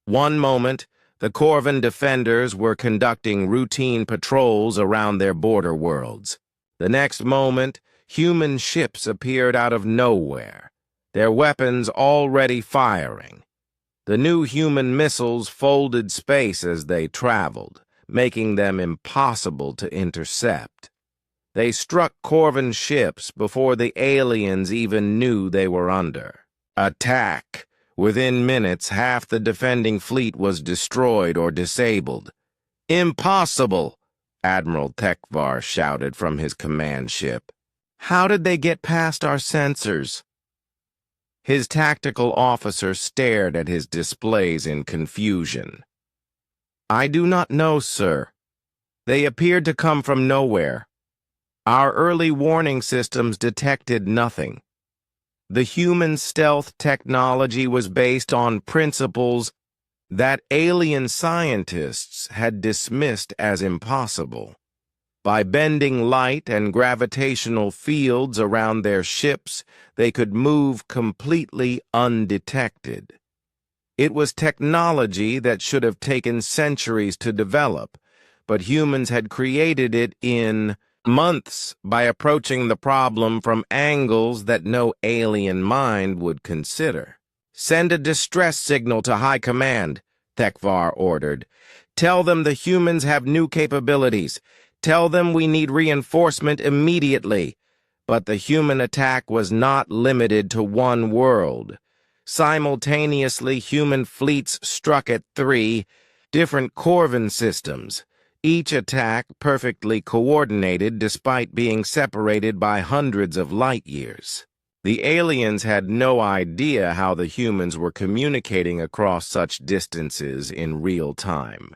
Speaker 1: One moment, the Corvin defenders were conducting routine patrols around their border worlds. The next moment, human ships appeared out of nowhere, their weapons already firing. The new human missiles folded space as they traveled, making them impossible to intercept. They struck Corvin ships before the aliens even knew they were under attack Within minutes, half the defending fleet was destroyed or disabled. "Impossible!" Admiral Tekvar shouted from his command ship. "How did they get past our sensors?" His tactical officer stared at his displays in confusion. "I do not know, sir. They appeared to come from nowhere. Our early warning systems detected nothing. The human stealth technology was based on principles that alien scientists had dismissed as impossible. By bending light and gravitational fields around their ships, they could move completely undetected. It was technology that should have taken centuries to develop, but humans had created it in months by approaching the problem from angles that no alien mind would consider. "Send a distress signal to High Command," Tekvar ordered. "Tell them the humans have new capabilities. Tell them we need reinforcement immediately." But the human attack was not limited to one world. Simultaneously, human fleets struck at 3 different Corvin systems, each attack perfectly coordinated despite being separated by hundreds of light years. The aliens had no idea how the humans were communicating across such distances in real time.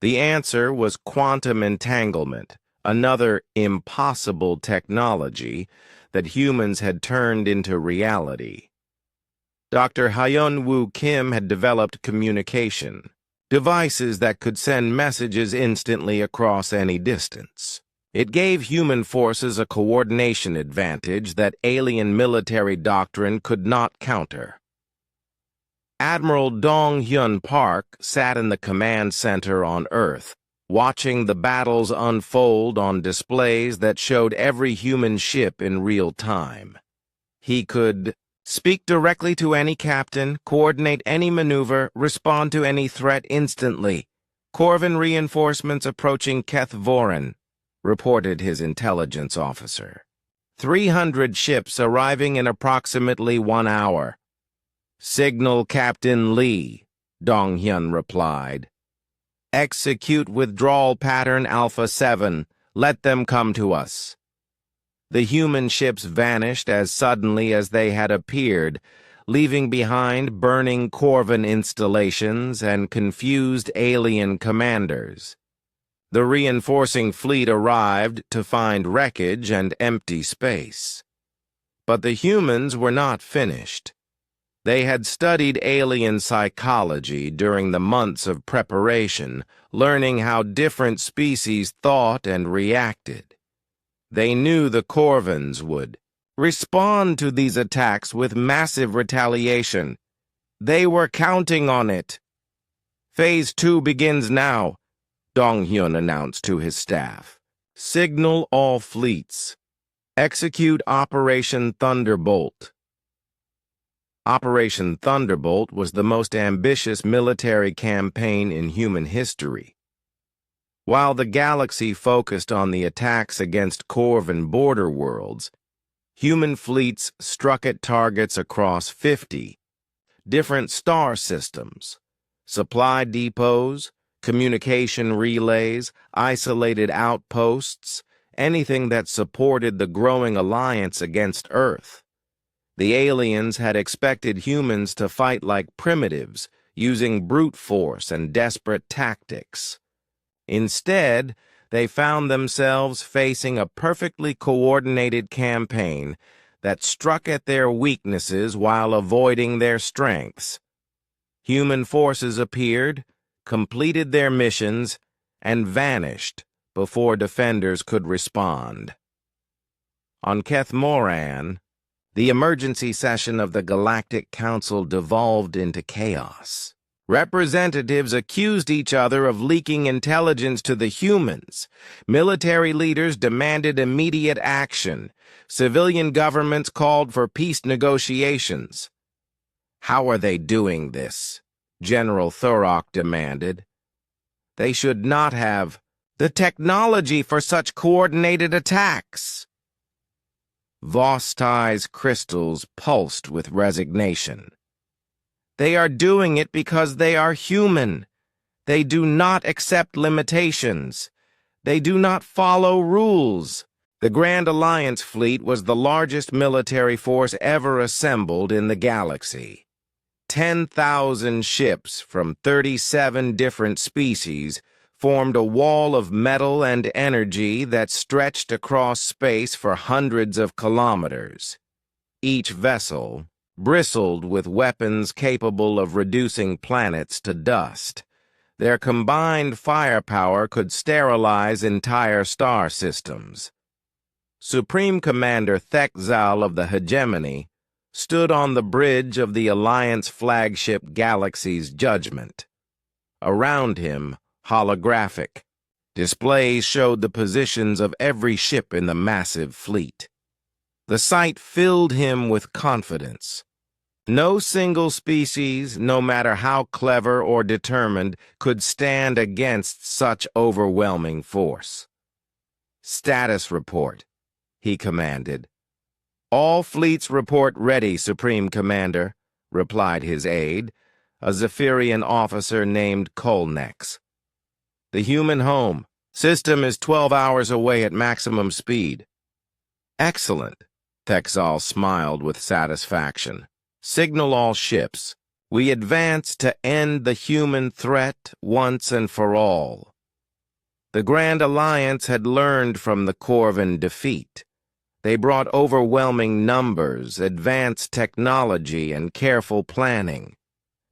Speaker 1: The answer was quantum entanglement, another impossible technology that humans had turned into reality. Dr. Hyun-Woo Kim had developed communication, devices that could send messages instantly across any distance. It gave human forces a coordination advantage that alien military doctrine could not counter. Admiral Dong-Hyun Park sat in the command center on Earth, watching the battles unfold on displays that showed every human ship in real time. He could speak directly to any captain, coordinate any maneuver, respond to any threat instantly. "Corvin reinforcements approaching Keth Voren," reported his intelligence officer. 300 ships arriving in approximately 1 hour. "Signal Captain Lee," Dong-Hyun replied. "Execute withdrawal pattern Alpha 7. Let them come to us." The human ships vanished as suddenly as they had appeared, leaving behind burning Corvin installations and confused alien commanders. The reinforcing fleet arrived to find wreckage and empty space. But the humans were not finished. They had studied alien psychology during the months of preparation, learning how different species thought and reacted. They knew the Corvins would respond to these attacks with massive retaliation. They were counting on it. "Phase 2 begins now," Dong-Hyun announced to his staff. "Signal all fleets. Execute Operation Thunderbolt." Operation Thunderbolt was the most ambitious military campaign in human history. While the galaxy focused on the attacks against Corvin border worlds, human fleets struck at targets across 50 different star systems, supply depots, communication relays, isolated outposts, anything that supported the growing alliance against Earth. The aliens had expected humans to fight like primitives, using brute force and desperate tactics. Instead, they found themselves facing a perfectly coordinated campaign that struck at their weaknesses while avoiding their strengths. Human forces appeared, completed their missions, and vanished before defenders could respond. On Keth Moran, the emergency session of the Galactic Council devolved into chaos. Representatives accused each other of leaking intelligence to the humans. Military leaders demanded immediate action. Civilian governments called for peace negotiations. "How are they doing this?" General Thurok demanded. "They should not have the technology for such coordinated attacks." Vostai's crystals pulsed with resignation. They are doing it because they are human. They do not accept limitations. They do not follow rules. The Grand Alliance fleet was the largest military force ever assembled in the galaxy. 10,000 ships from 37 different species formed a wall of metal and energy that stretched across space for hundreds of kilometers. Each vessel bristled with weapons capable of reducing planets to dust. Their combined firepower could sterilize entire star systems. Supreme Commander Thekzal of the Hegemony stood on the bridge of the Alliance flagship Galaxy's Judgment. Around him, holographic displays showed the positions of every ship in the massive fleet. The sight filled him with confidence. No single species, no matter how clever or determined, could stand against such overwhelming force. "Status report," he commanded. "All fleets report ready, Supreme Commander," replied his aide, a Zephyrian officer named Kolnex. "The human home. System is 12 hours away at maximum speed." "Excellent," Thekzal smiled with satisfaction. "Signal all ships. We advance to end the human threat once and for all." The Grand Alliance had learned from the Corvan defeat. They brought overwhelming numbers, advanced technology, and careful planning.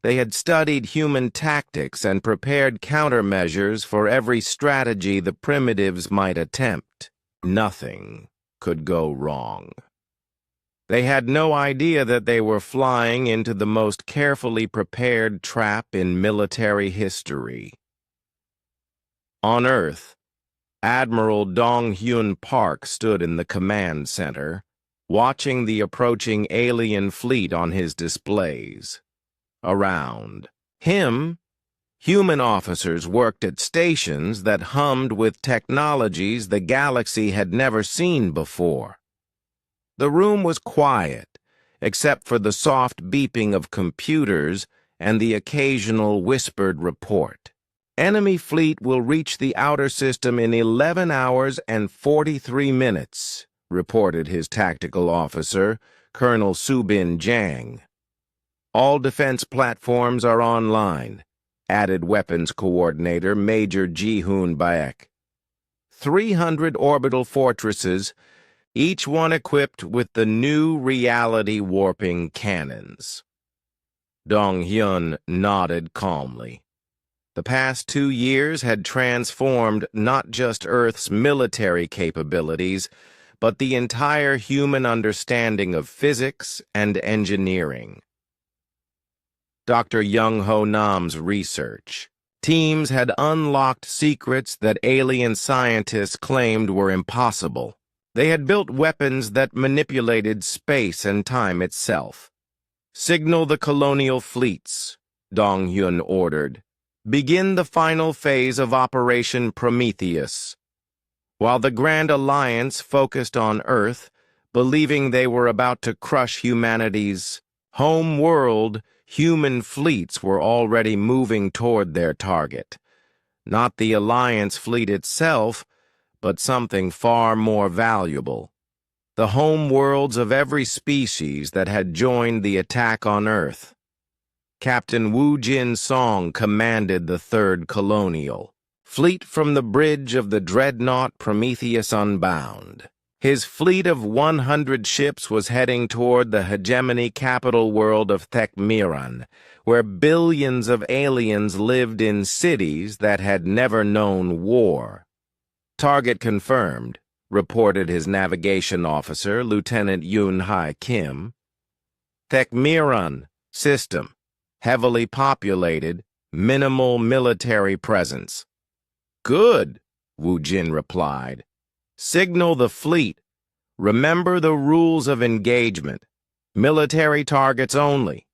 Speaker 1: They had studied human tactics and prepared countermeasures for every strategy the primitives might attempt. Nothing could go wrong. They had no idea that they were flying into the most carefully prepared trap in military history. On Earth, Admiral Dong-Hyun Park stood in the command center, watching the approaching alien fleet on his displays. Around him, human officers worked at stations that hummed with technologies the galaxy had never seen before. The room was quiet, except for the soft beeping of computers and the occasional whispered report. "Enemy fleet will reach the outer system in 11 hours and 43 minutes, reported his tactical officer, Colonel Subin Jang. "All defense platforms are online," added Weapons Coordinator Major Ji-Hoon Baek. 300 orbital fortresses, each one equipped with the new reality-warping cannons. Dong-Hyun nodded calmly. The past 2 years had transformed not just Earth's military capabilities, but the entire human understanding of physics and engineering. Dr. Young-Ho Nam's research. Teams had unlocked secrets that alien scientists claimed were impossible. They had built weapons that manipulated space and time itself. "Signal the colonial fleets," Dong-Hyun ordered. "Begin the final phase of Operation Prometheus." While the Grand Alliance focused on Earth, believing they were about to crush humanity's home world, human fleets were already moving toward their target. Not the Alliance fleet itself, but something far more valuable. The home worlds of every species that had joined the attack on Earth. Captain Wu Jin Song commanded the 3rd Colonial Fleet from the bridge of the dreadnought Prometheus Unbound. His fleet of 100 ships was heading toward the hegemony capital world of Thekmiran, where billions of aliens lived in cities that had never known war. "Target confirmed," reported his navigation officer, Lieutenant Yoon Hai Kim. "Thekmiran system. Heavily populated, minimal military presence." "Good," Wu Jin replied. "Signal the fleet. Remember the rules of engagement. Military targets only.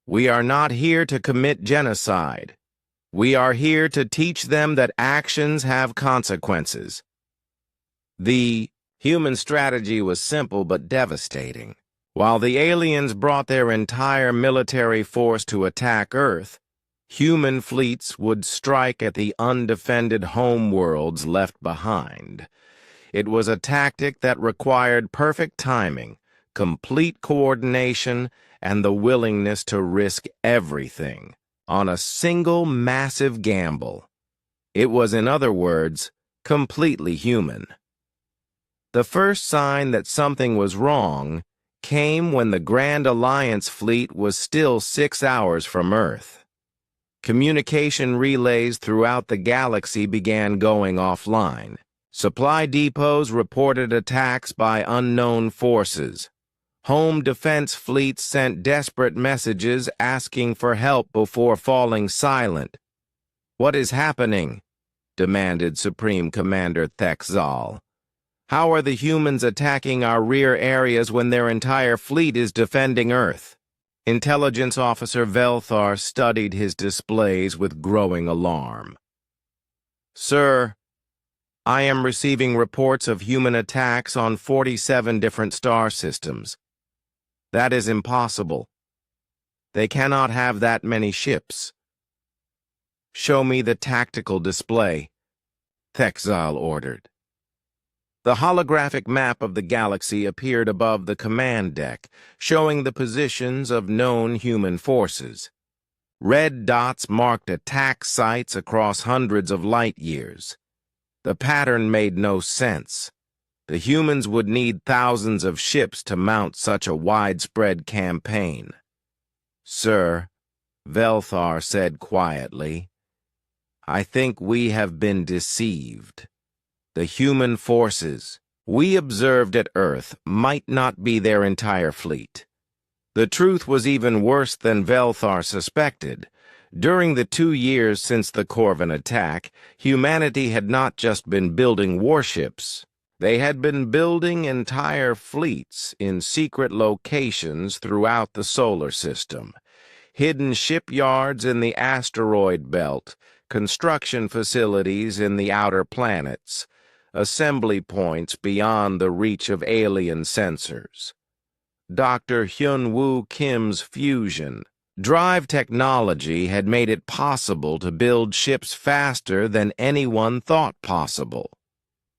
Speaker 1: We are not here to commit genocide. We are here to teach them that actions have consequences." The human strategy was simple but devastating. While the aliens brought their entire military force to attack Earth, human fleets would strike at the undefended homeworlds left behind. It was a tactic that required perfect timing, complete coordination, and the willingness to risk everything on a single massive gamble. It was, in other words, completely human. The first sign that something was wrong came when the Grand Alliance fleet was still 6 hours from Earth. Communication relays throughout the galaxy began going offline. Supply depots reported attacks by unknown forces. Home defense fleets sent desperate messages asking for help before falling silent. "What is happening?" demanded Supreme Commander Thexal. "How are the humans attacking our rear areas when their entire fleet is defending Earth?" Intelligence Officer Velthar studied his displays with growing alarm. "Sir, I am receiving reports of human attacks on 47 different star systems. That is impossible. They cannot have that many ships." "Show me the tactical display," Thexal ordered. The holographic map of the galaxy appeared above the command deck, showing the positions of known human forces. Red dots marked attack sites across hundreds of light years. The pattern made no sense. The humans would need thousands of ships to mount such a widespread campaign. "Sir," Velthar said quietly, "I think we have been deceived. The human forces we observed at Earth might not be their entire fleet." The truth was even worse than Velthar suspected. During the 2 years since the Corvin attack, humanity had not just been building warships. They had been building entire fleets in secret locations throughout the solar system. Hidden shipyards in the asteroid belt, construction facilities in the outer planets, assembly points beyond the reach of alien sensors. Dr. Hyun-Woo Kim's fusion drive technology had made it possible to build ships faster than anyone thought possible.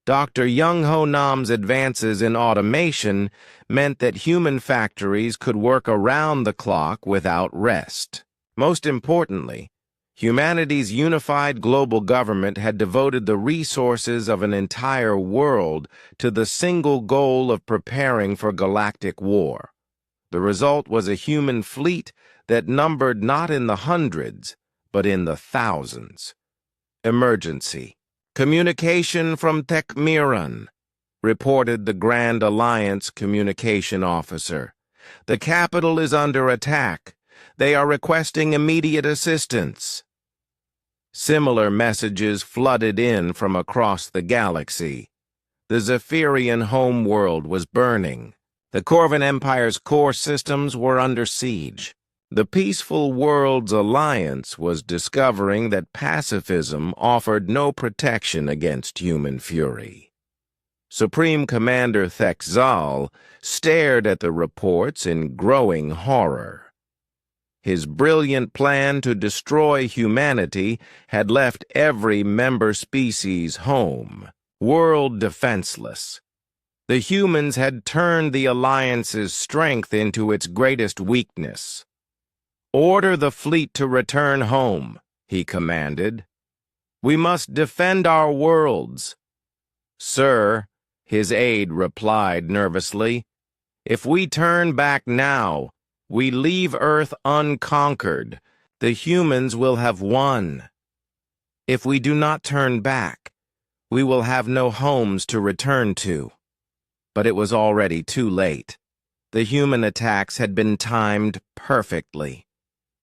Speaker 1: Dr. Young-Ho Nam's advances in automation meant that human factories could work around the clock without rest. Most importantly, humanity's unified global government had devoted the resources of an entire world to the single goal of preparing for galactic war. The result was a human fleet that numbered not in the hundreds, but in the thousands. "Emergency. Communication from Thekmiran," reported the Grand Alliance communication officer. "The capital is under attack. They are requesting immediate assistance." Similar messages flooded in from across the galaxy. The Zephyrian homeworld was burning. The Corvin Empire's core systems were under siege. The Peaceful Worlds Alliance was discovering that pacifism offered no protection against human fury. Supreme Commander Thexal stared at the reports in growing horror. His brilliant plan to destroy humanity had left every member species home, world defenseless. The humans had turned the Alliance's strength into its greatest weakness. "Order the fleet to return home," he commanded. "We must defend our worlds." "Sir," his aide replied nervously, "if we turn back now, we leave Earth unconquered. The humans will have won. If we do not turn back, we will have no homes to return to." But it was already too late. The human attacks had been timed perfectly.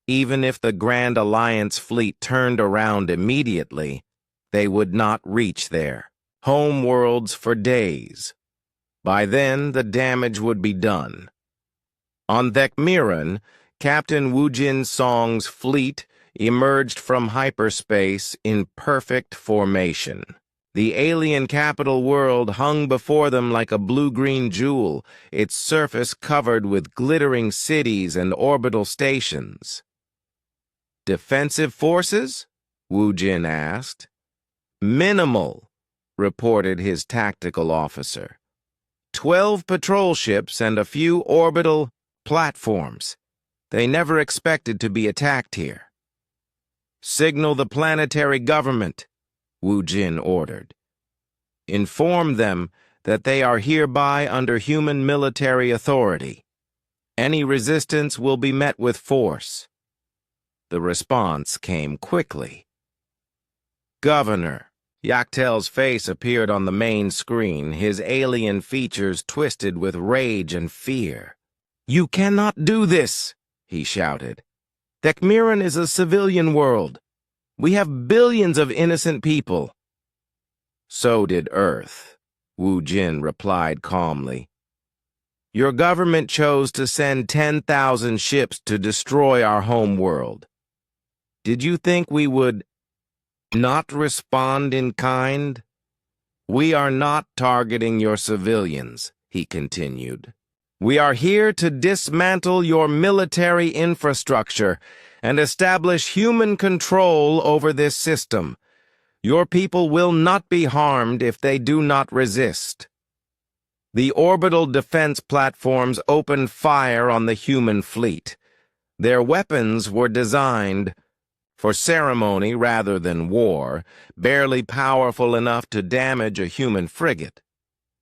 Speaker 1: Even if the Grand Alliance fleet turned around immediately, they would not reach their home worlds for days. By then, the damage would be done. On Thekmiran, Captain Woojin Song's fleet emerged from hyperspace in perfect formation. The alien capital world hung before them like a blue-green jewel, its surface covered with glittering cities and orbital stations. "Defensive forces?" Wu Jin asked. "Minimal," reported his tactical officer. 12 patrol ships and a few orbital platforms. They never expected to be attacked here. "Signal the planetary government," Wu Jin ordered. "Inform them that they are hereby under human military authority. Any resistance will be met with force." The response came quickly. "Governor." Yaktel's face appeared on the main screen, his alien features twisted with rage and fear. "You cannot do this," he shouted. "Thekmiran is a civilian world. We have billions of innocent people." "So did Earth," Wu Jin replied calmly. "Your government chose to send 10,000 ships to destroy our home world. Did you think we would not respond in kind? We are not targeting your civilians," he continued. "We are here to dismantle your military infrastructure and establish human control over this system. Your people will not be harmed if they do not resist." The orbital defense platforms opened fire on the human fleet. Their weapons were designed for ceremony rather than war, barely powerful enough to damage a human frigate.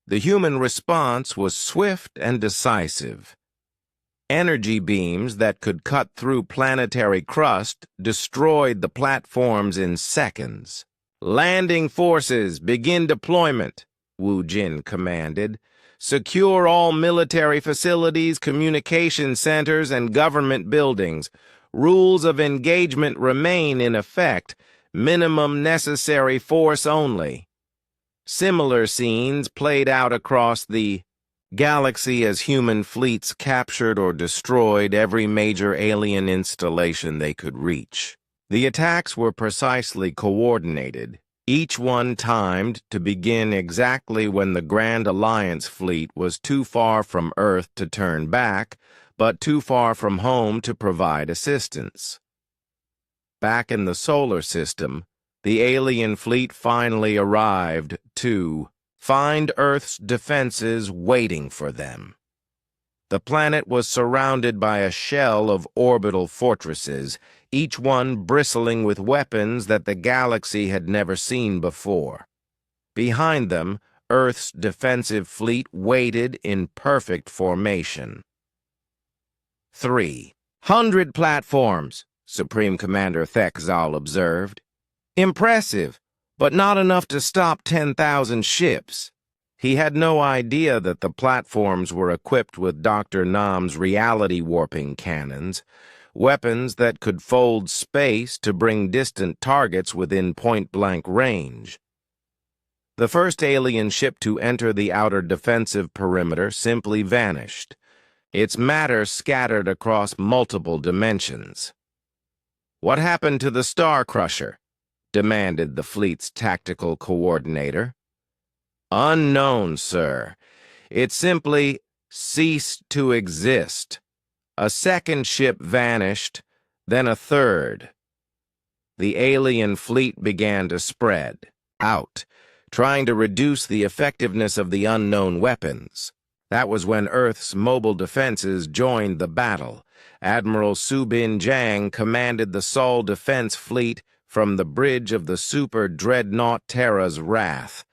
Speaker 1: The human response was swift and decisive. Energy beams that could cut through planetary crust destroyed the platforms in seconds. "Landing forces, begin deployment," Wu Jin commanded. "Secure all military facilities, communication centers, and government buildings. Rules of engagement remain in effect, minimum necessary force only." Similar scenes played out across the galaxy as human fleets captured or destroyed every major alien installation they could reach. The attacks were precisely coordinated, each one timed to begin exactly when the Grand Alliance fleet was too far from Earth to turn back, but too far from home to provide assistance. Back in the solar system, the alien fleet finally arrived to find Earth's defenses waiting for them. The planet was surrounded by a shell of orbital fortresses, each one bristling with weapons that the galaxy had never seen before. Behind them, Earth's defensive fleet waited in perfect formation. 300 platforms, Supreme Commander Thekzal observed. "Impressive, but not enough to stop 10,000 ships." He had no idea that the platforms were equipped with Dr. Nam's reality-warping cannons, weapons that could fold space to bring distant targets within point-blank range. The first alien ship to enter the outer defensive perimeter simply vanished, its matter scattered across multiple dimensions. "What happened to the Star Crusher?" demanded the fleet's tactical coordinator. "Unknown, sir. It simply ceased to exist. A second ship vanished, then a third." The alien fleet began to spread out, trying to reduce the effectiveness of the unknown weapons. That was when Earth's mobile defenses joined the battle. Admiral Subin Jang commanded the Sol Defense Fleet from the bridge of the super dreadnought Terra's Wrath.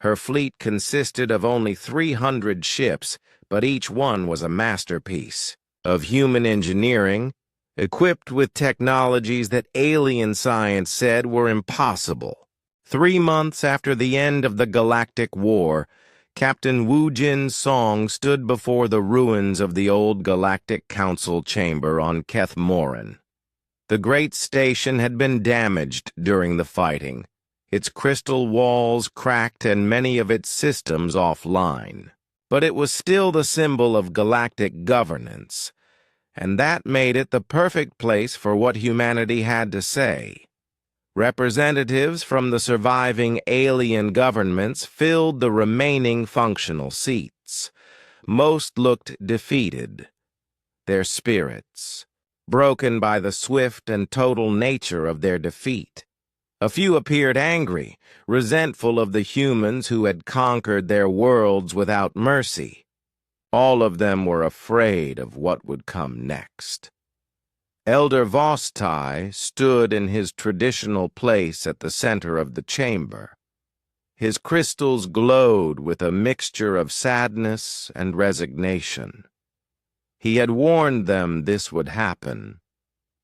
Speaker 1: Her fleet consisted of only 300 ships, but each one was a masterpiece of human engineering, equipped with technologies that alien science said were impossible. 3 months after the end of the Galactic War, Captain Wu Jin's song stood before the ruins of the old Galactic Council chamber on Keth Morin. The great station had been damaged during the fighting, its crystal walls cracked and many of its systems offline. But it was still the symbol of galactic governance, and that made it the perfect place for what humanity had to say. Representatives from the surviving alien governments filled the remaining functional seats. Most looked defeated, their spirits broken by the swift and total nature of their defeat. A few appeared angry, resentful of the humans who had conquered their worlds without mercy. All of them were afraid of what would come next. Elder Vostai stood in his traditional place at the center of the chamber. His crystals glowed with a mixture of sadness and resignation. He had warned them this would happen,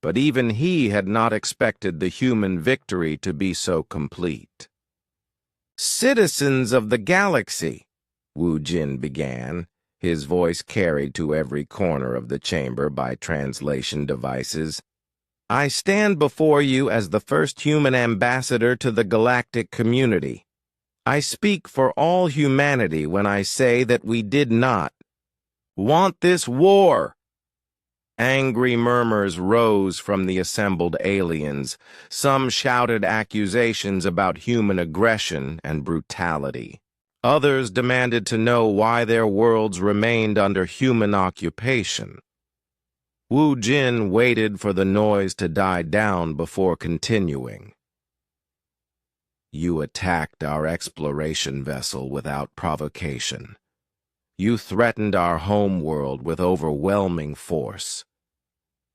Speaker 1: but even he had not expected the human victory to be so complete. "Citizens of the galaxy," Wu Jin began, his voice carried to every corner of the chamber by translation devices. "I stand before you as the first human ambassador to the galactic community. I speak for all humanity when I say that we did not want this war." Angry murmurs rose from the assembled aliens. Some shouted accusations about human aggression and brutality. Others demanded to know why their worlds remained under human occupation. Wu Jin waited for the noise to die down before continuing. "You attacked our exploration vessel without provocation. You threatened our home world with overwhelming force.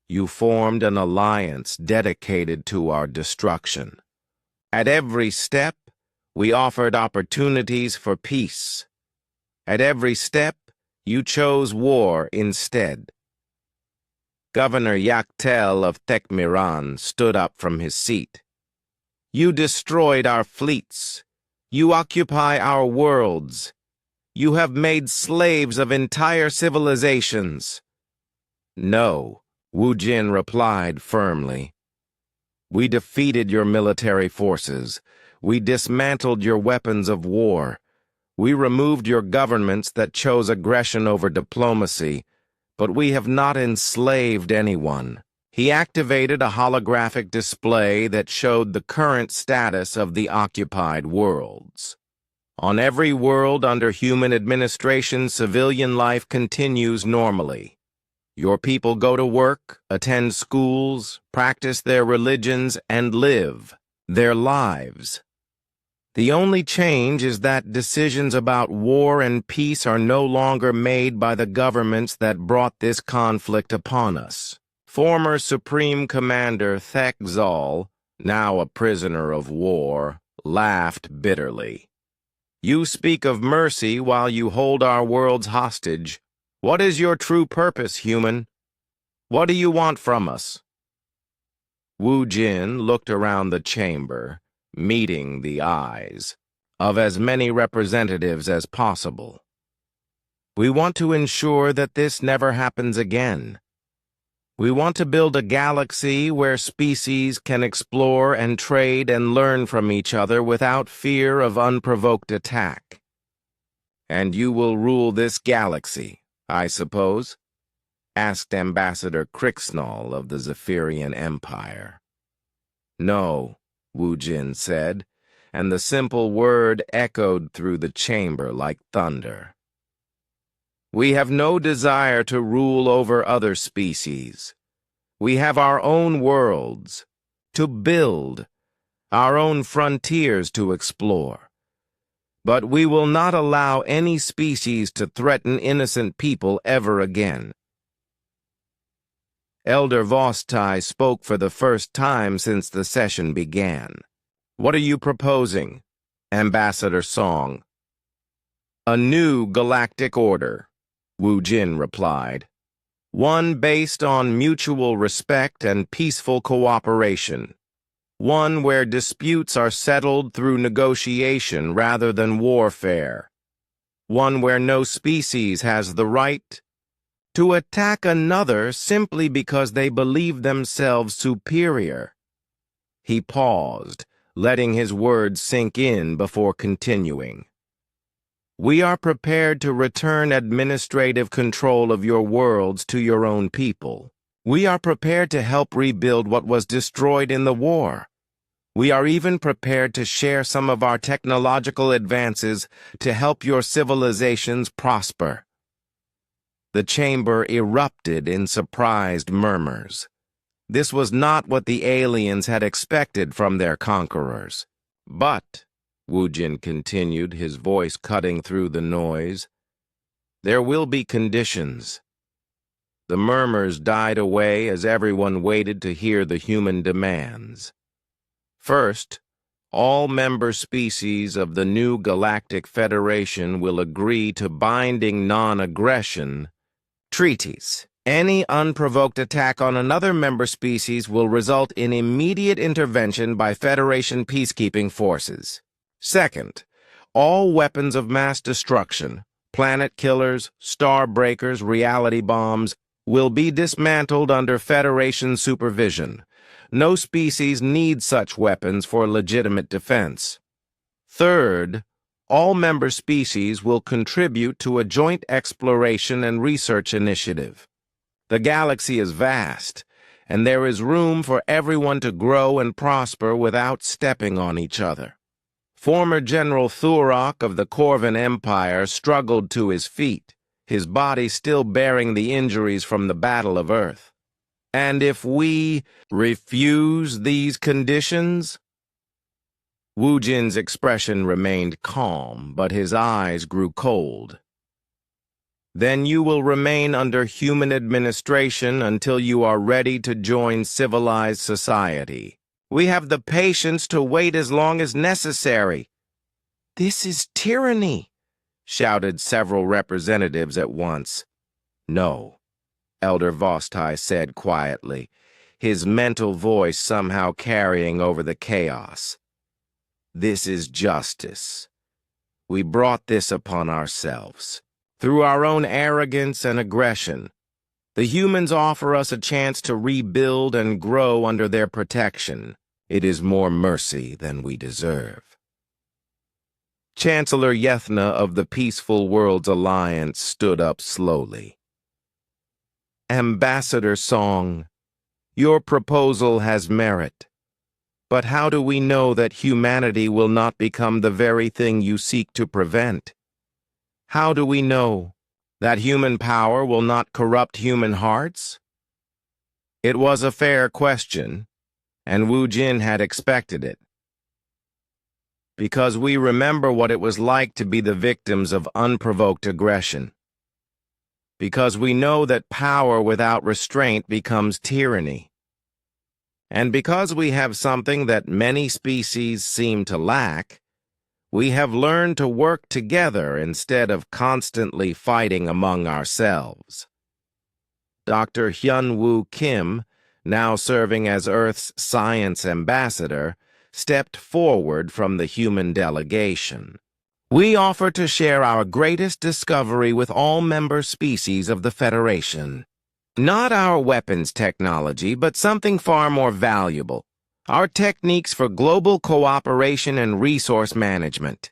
Speaker 1: You formed an alliance dedicated to our destruction. At every step, we offered opportunities for peace. At every step, you chose war instead." Governor Yaktel of Tekmiran stood up from his seat. "You destroyed our fleets. You occupy our worlds. You have made slaves of entire civilizations." "No," Wu Jin replied firmly. "We defeated your military forces. We dismantled your weapons of war. We removed your governments that chose aggression over diplomacy, but we have not enslaved anyone." He activated a holographic display that showed the current status of the occupied worlds. On every world under human administration, civilian life continues normally. Your people go to work, attend schools, practice their religions, and live their lives. The only change is that decisions about war and peace are no longer made by the governments that brought this conflict upon us. Former Supreme Commander Thekzal, now a prisoner of war, laughed bitterly. "You speak of mercy while you hold our worlds hostage. What is your true purpose, human? What do you want from us?" Wu Jin looked around the chamber, meeting the eyes of as many representatives as possible. "We want to ensure that this never happens again. We want to build a galaxy where species can explore and trade and learn from each other without fear of unprovoked attack." "And you will rule this galaxy, I suppose?" asked Ambassador Crixnall of the Zephyrian Empire. "No," Wu Jin said, and the simple word echoed through the chamber like thunder. "We have no desire to rule over other species. We have our own worlds to build, our own frontiers to explore. But we will not allow any species to threaten innocent people ever again." Elder Vostai spoke for the first time since the session began. "What are you proposing?" Ambassador Song. "A new galactic order," Wu Jin replied. "One based on mutual respect and peaceful cooperation. One where disputes are settled through negotiation rather than warfare. One where no species has the right to attack another simply because they believe themselves superior." He paused, letting his words sink in before continuing. "We are prepared to return administrative control of your worlds to your own people. We are prepared to help rebuild what was destroyed in the war. We are even prepared to share some of our technological advances to help your civilizations prosper." The chamber erupted in surprised murmurs. This was not what the aliens had expected from their conquerors. "But," Wu Jin continued, his voice cutting through the noise, "there will be conditions." The murmurs died away as everyone waited to hear the human demands. First, all member species of the new Galactic Federation will agree to binding non-aggression treaties. Any unprovoked attack on another member species will result in immediate intervention by Federation peacekeeping forces. Second, all weapons of mass destruction, planet killers, star breakers, reality bombs, will be dismantled under Federation supervision. No species needs such weapons for legitimate defense. Third, all member species will contribute to a joint exploration and research initiative. The galaxy is vast, and there is room for everyone to grow and prosper without stepping on each other. Former General Thurok of the Corvan Empire struggled to his feet, his body still bearing the injuries from the Battle of Earth. "And if we refuse these conditions?" Wu Jin's expression remained calm, but his eyes grew cold. "Then you will remain under human administration until you are ready to join civilized society. We have the patience to wait as long as necessary." "This is tyranny," shouted several representatives at once. "No," Elder Vostai said quietly, his mental voice somehow carrying over the chaos. "This is justice. We brought this upon ourselves. Through our own arrogance and aggression, the humans offer us a chance to rebuild and grow under their protection. It is more mercy than we deserve." Chancellor Yethna of the Peaceful Worlds Alliance stood up slowly. "Ambassador Song, your proposal has merit. But how do we know that humanity will not become the very thing you seek to prevent? How do we know that human power will not corrupt human hearts?" It was a fair question, and Wu Jin had expected it. "Because we remember what it was like to be the victims of unprovoked aggression. Because we know that power without restraint becomes tyranny. And because we have something that many species seem to lack, we have learned to work together instead of constantly fighting among ourselves." Dr. Hyun-Woo Kim, now serving as Earth's science ambassador, stepped forward from the human delegation. "We offer to share our greatest discovery with all member species of the Federation. Not our weapons technology, but something far more valuable. Our techniques for global cooperation and resource management.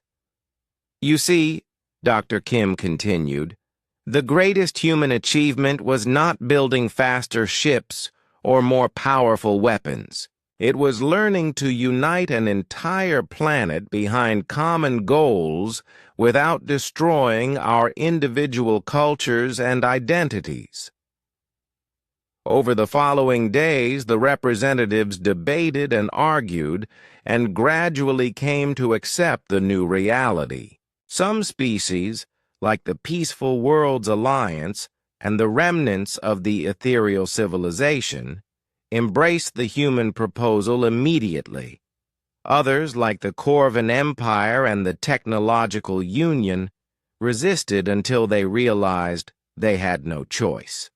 Speaker 1: You see," Dr. Kim continued, "the greatest human achievement was not building faster ships or more powerful weapons. It was learning to unite an entire planet behind common goals without destroying our individual cultures and identities." Over the following days, the representatives debated and argued and gradually came to accept the new reality. Some species, like the Peaceful Worlds Alliance and the remnants of the ethereal civilization, embraced the human proposal immediately. Others, like the Corvan Empire and the Technological Union, resisted until they realized they had no choice.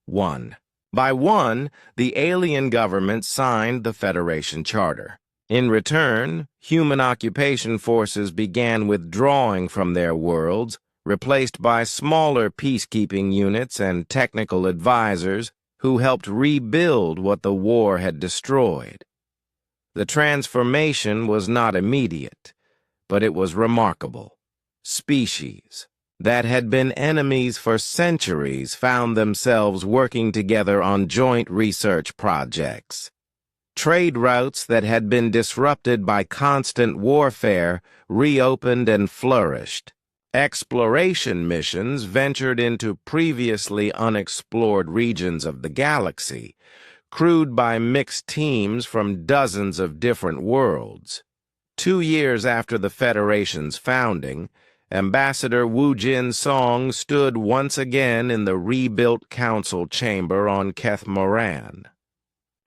Speaker 1: 1. By 1, the alien government signed the Federation Charter. In return, human occupation forces began withdrawing from their worlds, replaced by smaller peacekeeping units and technical advisors who helped rebuild what the war had destroyed. The transformation was not immediate, but it was remarkable. Species that had been enemies for centuries found themselves working together on joint research projects. Trade routes that had been disrupted by constant warfare reopened and flourished. Exploration missions ventured into previously unexplored regions of the galaxy, crewed by mixed teams from dozens of different worlds. 2 years after the Federation's founding, Ambassador Wu Jin Song stood once again in the rebuilt council chamber on Keth Moran.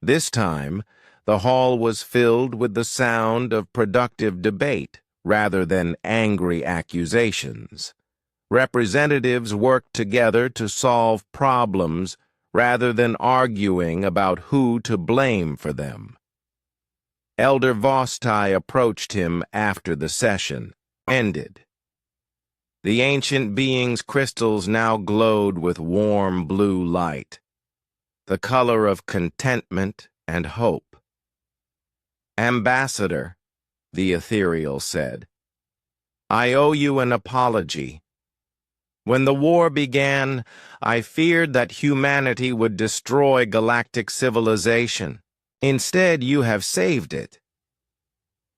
Speaker 1: This time, the hall was filled with the sound of productive debate rather than angry accusations. Representatives worked together to solve problems rather than arguing about who to blame for them. Elder Vostai approached him after the session ended. The ancient being's crystals now glowed with warm blue light, the color of contentment and hope. "Ambassador," the ethereal said, "I owe you an apology. When the war began, I feared that humanity would destroy galactic civilization. Instead, you have saved it."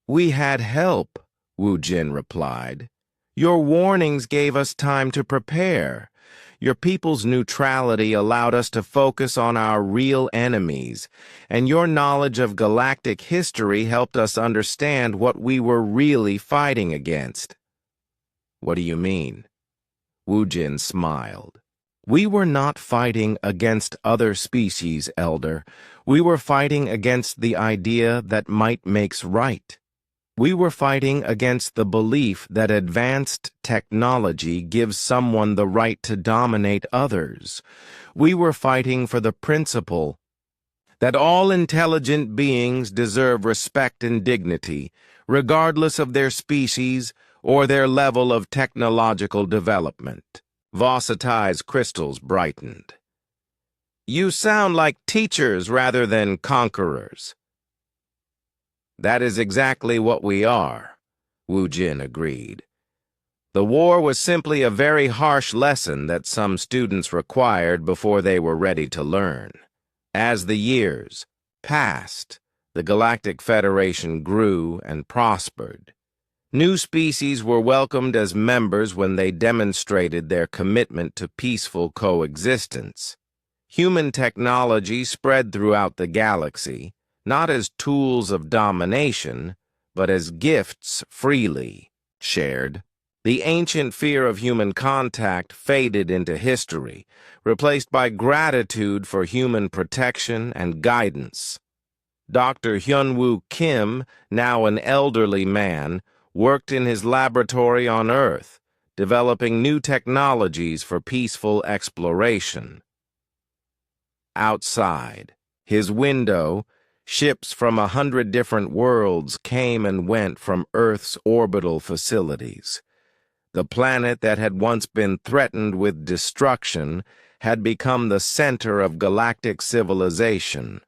Speaker 1: "We had help," Wu Jin replied. "Your warnings gave us time to prepare. Your people's neutrality allowed us to focus on our real enemies, and your knowledge of galactic history helped us understand what we were really fighting against." "What do you mean?" Wu Jin smiled. "We were not fighting against other species, Elder. We were fighting against the idea that might makes right. We were fighting against the belief that advanced technology gives someone the right to dominate others. We were fighting for the principle that all intelligent beings deserve respect and dignity, regardless of their species or their level of technological development." Vosatai's crystals brightened. "You sound like teachers rather than conquerors." "That is exactly what we are," Wu Jin agreed. "The war was simply a very harsh lesson that some students required before they were ready to learn. As the years passed, the Galactic Federation grew and prospered. New species were welcomed as members when they demonstrated their commitment to peaceful coexistence. Human technology spread throughout the galaxy, not as tools of domination, but as gifts freely shared. The ancient fear of human contact faded into history, replaced by gratitude for human protection and guidance. Dr. Hyunwoo Kim, now an elderly man, worked in his laboratory on Earth, developing new technologies for peaceful exploration. Outside his window, ships from 100 different worlds came and went from Earth's orbital facilities. The planet that had once been threatened with destruction had become the center of galactic civilization.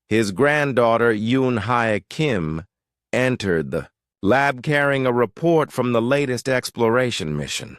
Speaker 1: His granddaughter Yoon Hae Kim entered the lab carrying a report from the latest exploration mission.